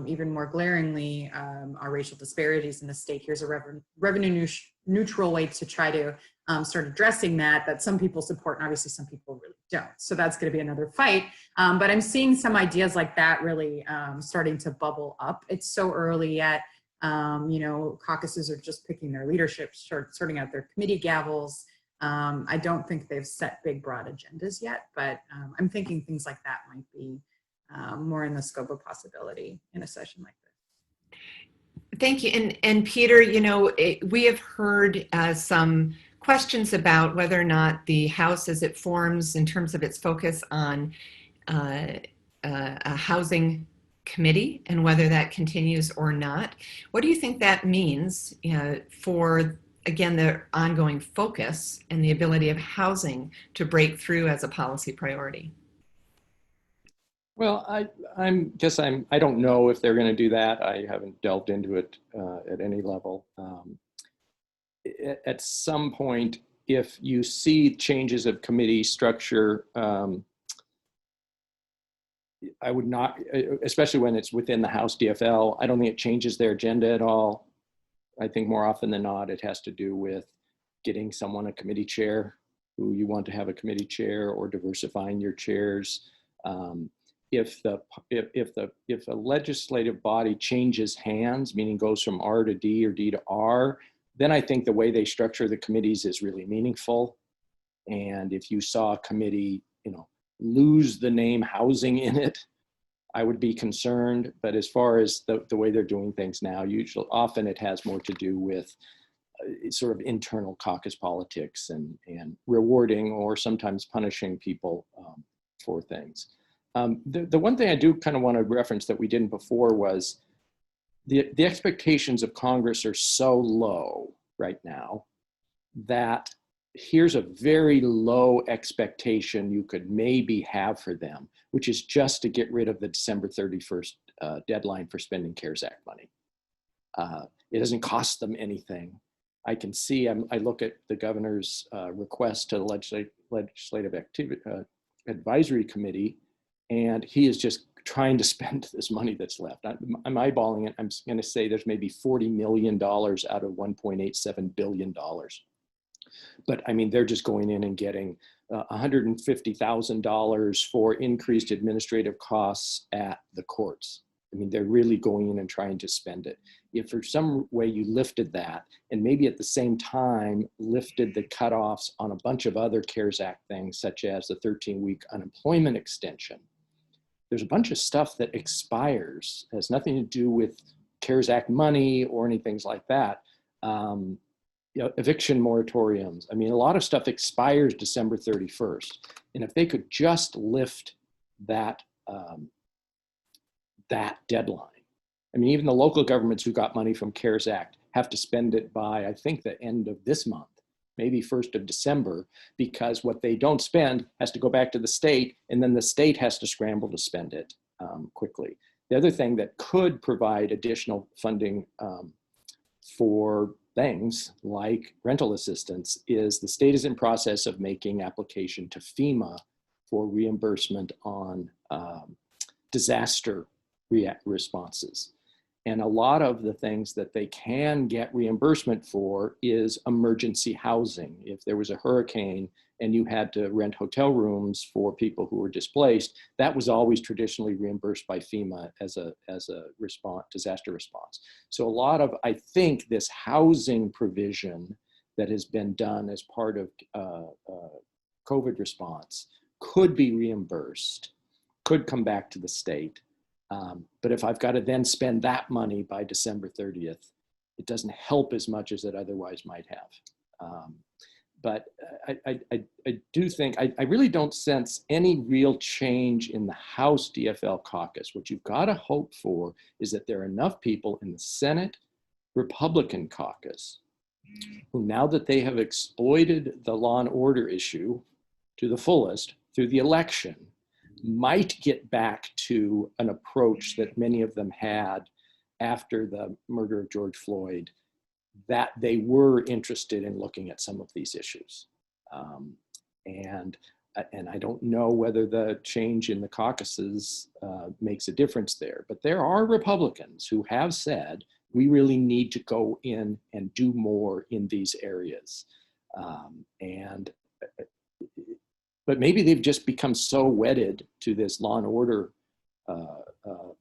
even more glaringly our racial disparities in the state. Here's a revenue neutral way to try to start addressing that some people support and obviously some people really don't. So that's going to be another fight. But I'm seeing some ideas like that really starting to bubble up. It's so early yet. You know, caucuses are just picking their leadership, sorting out their committee gavels. I don't think they've set big, broad agendas yet, but I'm thinking things like that might be more in the scope of possibility in a session like this. Thank you. And Peter, you know, we have heard some questions about whether or not the House, as it forms in terms of its focus on a housing committee and whether that continues or not. What do you think that means for, again, the ongoing focus and the ability of housing to break through as a policy priority? Well, I don't know if they're going to do that. I haven't delved into it at any level. At some point, if you see changes of committee structure, I would not, especially when it's within the House DFL, I don't think it changes their agenda at all. I think more often than not, it has to do with getting someone a committee chair who you want to have a committee chair, or diversifying your chairs. If a legislative body changes hands, meaning goes from R to D or D to R, then I think the way they structure the committees is really meaningful. And if you saw a committee, you know, lose the name housing in it, I would be concerned. But as far as the way they're doing things now, often it has more to do with sort of internal caucus politics and rewarding or sometimes punishing people for things. The one thing I do kind of want to reference that we didn't before was the expectations of Congress are so low right now that here's a very low expectation you could maybe have for them, which is just to get rid of the December 31st deadline for spending CARES Act money. It doesn't cost them anything. I can see, I look at the governor's request to the Legislative Advisory Committee, And he is just trying to spend this money that's left. I'm eyeballing it. I'm going to say there's maybe $40 million out of $1.87 billion. But I mean, they're just going in and getting $150,000 for increased administrative costs at the courts. I mean, they're really going in and trying to spend it. If for some way you lifted that, and maybe at the same time lifted the cutoffs on a bunch of other CARES Act things, such as the 13-week unemployment extension, there's a bunch of stuff that expires, has nothing to do with CARES Act money or anything like that. You know, eviction moratoriums. I mean, a lot of stuff expires December 31st. And if they could just lift that, that deadline. I mean, even the local governments who got money from CARES Act have to spend it by, I think, the end of this month, maybe 1st of December, because what they don't spend has to go back to the state, and then the state has to scramble to spend it quickly. The other thing that could provide additional funding for things like rental assistance is the state is in process of making application to FEMA for reimbursement on disaster responses. And a lot of the things that they can get reimbursement for is emergency housing. If there was a hurricane and you had to rent hotel rooms for people who were displaced, that was always traditionally reimbursed by FEMA as a response, disaster response. So a lot of, I think, this housing provision that has been done as part of COVID response could be reimbursed, could come back to the state. But if I've got to then spend that money by December 30th, it doesn't help as much as it otherwise might have. But I do think, I really don't sense any real change in the House DFL caucus. What you've got to hope for is that there are enough people in the Senate Republican caucus who, now that they have exploited the law and order issue to the fullest through the election, might get back to an approach that many of them had after the murder of George Floyd, that they were interested in looking at some of these issues. And I don't know whether the change in the caucuses makes a difference there, but there are Republicans who have said, we really need to go in and do more in these areas. But maybe they've just become so wedded to this law and order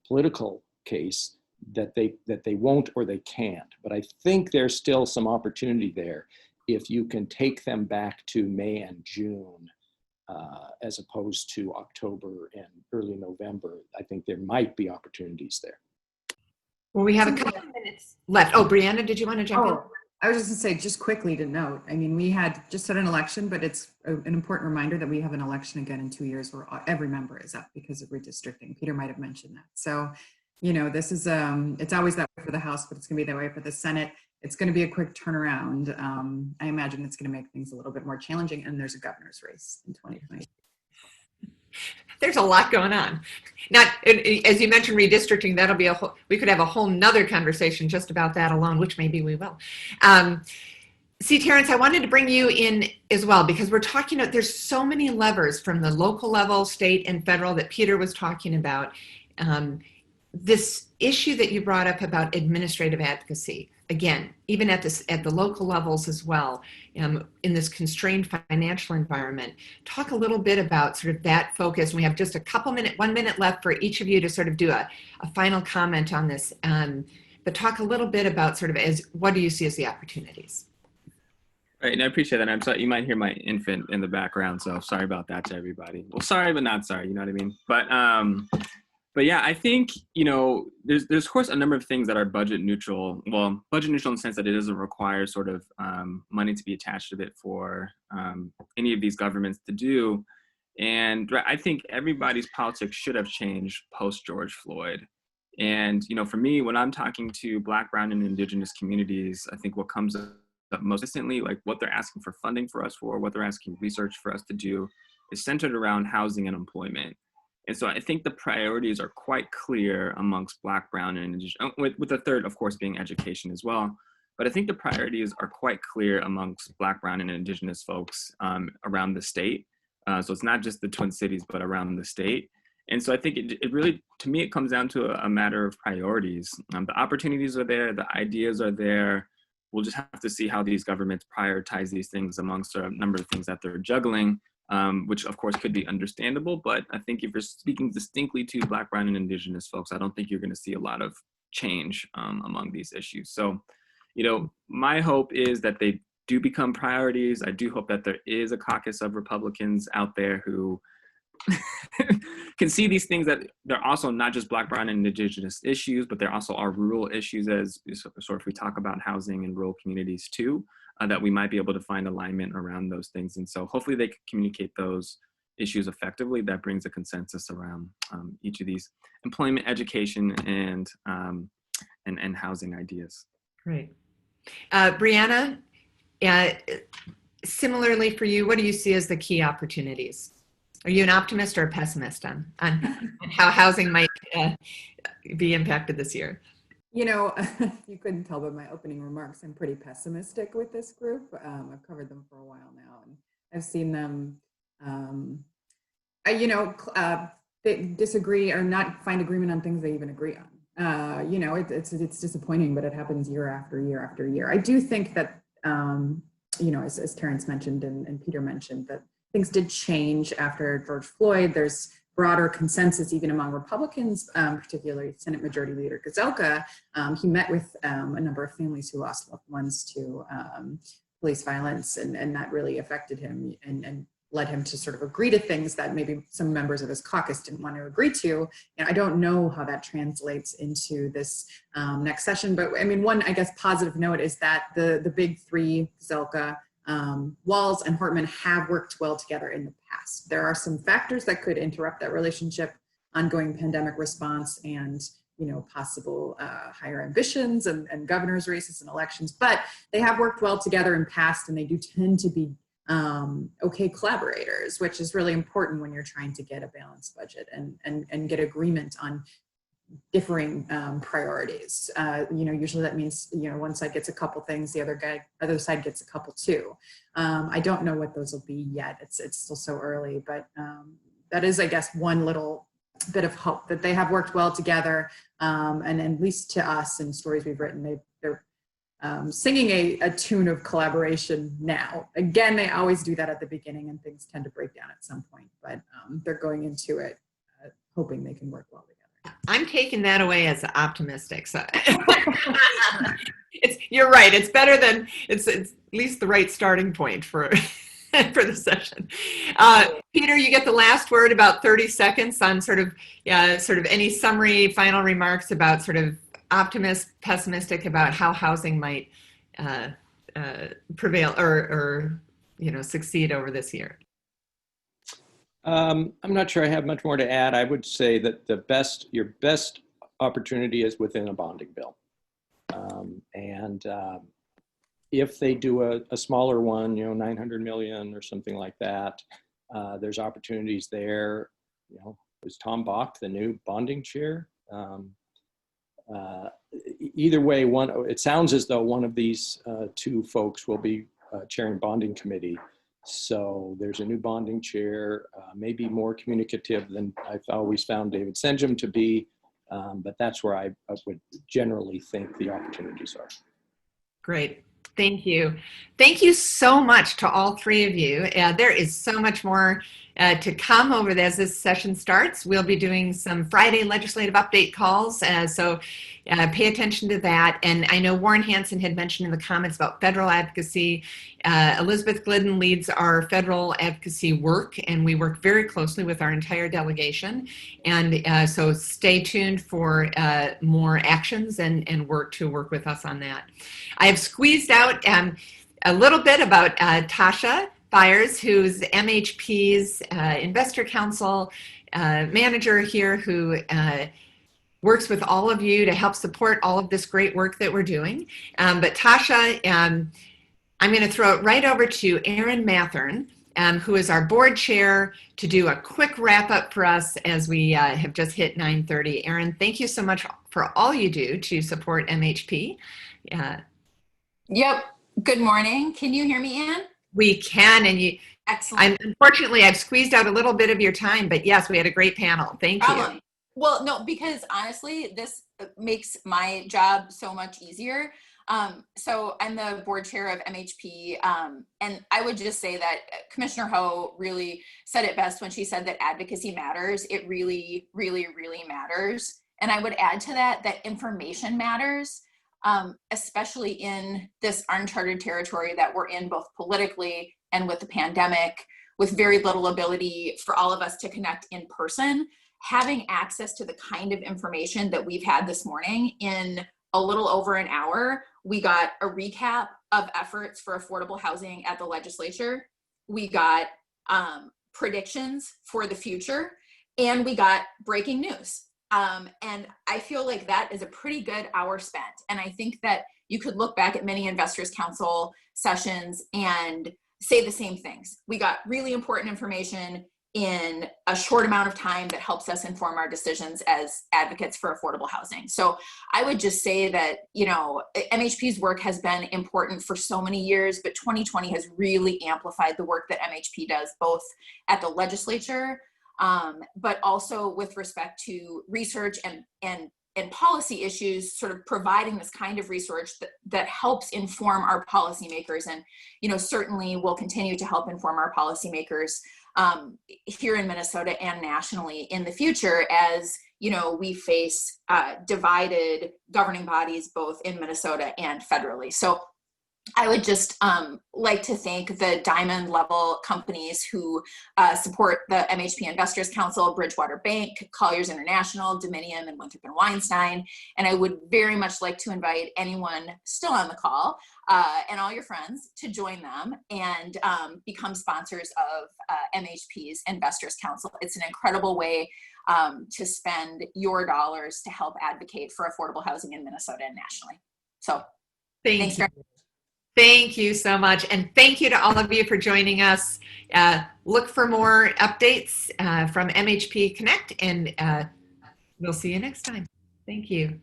political case that they won't or they can't. But I think there's still some opportunity there if you can take them back to May and June as opposed to October and early November. I think there might be opportunities there. Well, we have a couple of minutes left. Oh, Briana, did you want to jump in? I was just going to say, just quickly to note, I mean, we had just had an election, but it's an important reminder that we have an election again in 2 years where every member is up because of redistricting. Peter might have mentioned that. So, you know, this is, it's always that way for the House, but it's going to be that way for the Senate. It's going to be a quick turnaround. I imagine it's going to make things a little bit more challenging, and there's a governor's race in 2020. There's a lot going on. Not, as you mentioned, redistricting, that'll be we could have a whole nother conversation just about that alone, which maybe we will. See, Terrance, I wanted to bring you in as well, because we're talking about, there's so many levers from the local level, state and federal that Peter was talking about. This issue that you brought up about administrative advocacy, again, even at the local levels as well, in this constrained financial environment, talk a little bit about sort of that focus. We have just a couple 1 minute left for each of you to sort of do a final comment on this, but talk a little bit about sort of what do you see as the opportunities? Right, and I appreciate that. I'm sorry, you might hear my infant in the background, so sorry about that to everybody. Well, sorry, but not sorry, you know what I mean? But yeah, I think, you know, there's of course a number of things that are budget neutral. Well, budget neutral in the sense that it doesn't require sort of money to be attached to it for any of these governments to do. And I think everybody's politics should have changed post George Floyd. And, you know, for me, when I'm talking to Black, Brown, and Indigenous communities, I think what comes up most consistently, like what they're asking for funding for us for, what they're asking research for us to do, is centered around housing and employment. And so I think the priorities are quite clear amongst Black, Brown, and Indigenous, with the third, of course, being education as well. But I think the priorities are quite clear amongst Black, Brown, and Indigenous folks around the state. So it's not just the Twin Cities, but around the state. And so I think it really, to me, it comes down to a matter of priorities. The opportunities are there, the ideas are there. We'll just have to see how these governments prioritize these things amongst a number of things that they're juggling, which of course could be understandable. But I think if you're speaking distinctly to Black, Brown, and Indigenous folks, I don't think you're going to see a lot of change among these issues. So, my hope is that they do become priorities. I do hope that there is a caucus of Republicans out there who can see these things, that they're also not just Black, Brown, and Indigenous issues, but there also are rural issues, as sort of we talk about housing in rural communities too, that we might be able to find alignment around those things. And so hopefully they can communicate those issues effectively. That brings a consensus around each of these employment, education, and housing ideas. Great. Briana, similarly for you, what do you see as the key opportunities? Are you an optimist or a pessimist on how housing might be impacted this year? You couldn't tell by my opening remarks, I'm pretty pessimistic with this group. I've covered them for a while now, and I've seen them, they disagree or not find agreement on things they even agree on. It's disappointing, but it happens year after year after year. I do think that, as Terrance mentioned and Peter mentioned, that things did change after George Floyd. There's broader consensus even among Republicans, particularly Senate Majority Leader Gazelka. He met with a number of families who lost loved ones to police violence, and that really affected him and led him to sort of agree to things that maybe some members of his caucus didn't want to agree to. And I don't know how that translates into this next session, but I mean, one, I guess, positive note is that the big three, Gazelka, Walz, and Hortman, have worked well together in the past. There are some factors that could interrupt that relationship: ongoing pandemic response and possible higher ambitions and governor's races and elections. But they have worked well together in past, and they do tend to be okay collaborators, which is really important when you're trying to get a balanced budget and get agreement on differing priorities. Usually that means, one side gets a couple things, the other side gets a couple too. I don't know what those will be yet. It's still so early, but that is, I guess, one little bit of hope that they have worked well together. And at least to us in stories we've written, they're singing a tune of collaboration now. Again, they always do that at the beginning, and things tend to break down at some point, but they're going into it hoping they can work well together. I'm taking that away as optimistic. So you're right. It's better than it's at least the right starting point for the session. Peter, you get the last word, about 30 seconds on sort of any summary, final remarks about sort of pessimistic about how housing might prevail or succeed over this year. I'm not sure I have much more to add. I would say that your best opportunity is within a bonding bill. If they do a smaller one, 900 million or something like that, there's opportunities there. Is Tom Bach the new bonding chair? Either way, it sounds as though one of these two folks will be chairing bonding committee. So there's a new bonding chair, maybe more communicative than I've always found David Senjum to be, but that's where I would generally think the opportunities are. Great. Thank you. Thank you so much to all three of you. There is so much more to come as this session starts. We'll be doing some Friday legislative update calls, so pay attention to that. And I know Warren Hansen had mentioned in the comments about federal advocacy. Elizabeth Glidden leads our federal advocacy work, and we work very closely with our entire delegation. And so stay tuned for more actions and work with us on that. I have squeezed out a little bit about Tasha Byers, who's MHP's Investor Council manager here, who works with all of you to help support all of this great work that we're doing. But Tasha, I'm going to throw it right over to Aaron Mathern, who is our board chair, to do a quick wrap up for us as we have just hit 9:30. Aaron, thank you so much for all you do to support MHP. Yep. Good morning. Can you hear me, Ann? We can, and Excellent. Unfortunately, I've squeezed out a little bit of your time, but yes, we had a great panel. Thank Problem. you. Well, no, because honestly, this makes my job so much easier. So I'm the board chair of MHP, and I would just say that Commissioner Ho really said it best when she said that advocacy matters. It really, really, really matters. And I would add to that that information matters, especially in this uncharted territory that we're in, both politically and with the pandemic, with very little ability for all of us to connect in person. Having access to the kind of information that we've had this morning in a little over an hour. We got a recap of efforts for affordable housing at the legislature. We got predictions for the future, and we got breaking news. And I feel like that is a pretty good hour spent. And I think that you could look back at many Investors Council sessions and say the same things. We got really important information in a short amount of time that helps us inform our decisions as advocates for affordable housing. So I would just say that, you know, MHP's work has been important for so many years, but 2020 has really amplified the work that MHP does, both at the legislature, but also with respect to research and policy issues, sort of providing this kind of research that helps inform our policymakers, and, you know, certainly will continue to help inform our policymakers here in Minnesota and nationally in the future, as, you know, we face divided governing bodies both in Minnesota and federally. So I would just like to thank the diamond level companies who support the MHP Investors Council, Bridgewater Bank, Colliers International, Dominion, and Winthrop and Weinstein. And I would very much like to invite anyone still on the call and all your friends to join them and become sponsors of MHP's Investors Council. It's an incredible way to spend your dollars to help advocate for affordable housing in Minnesota and nationally. So thanks you. Thank you so much. And thank you to all of you for joining us. Look for more updates from MHP Connect, and we'll see you next time. Thank you.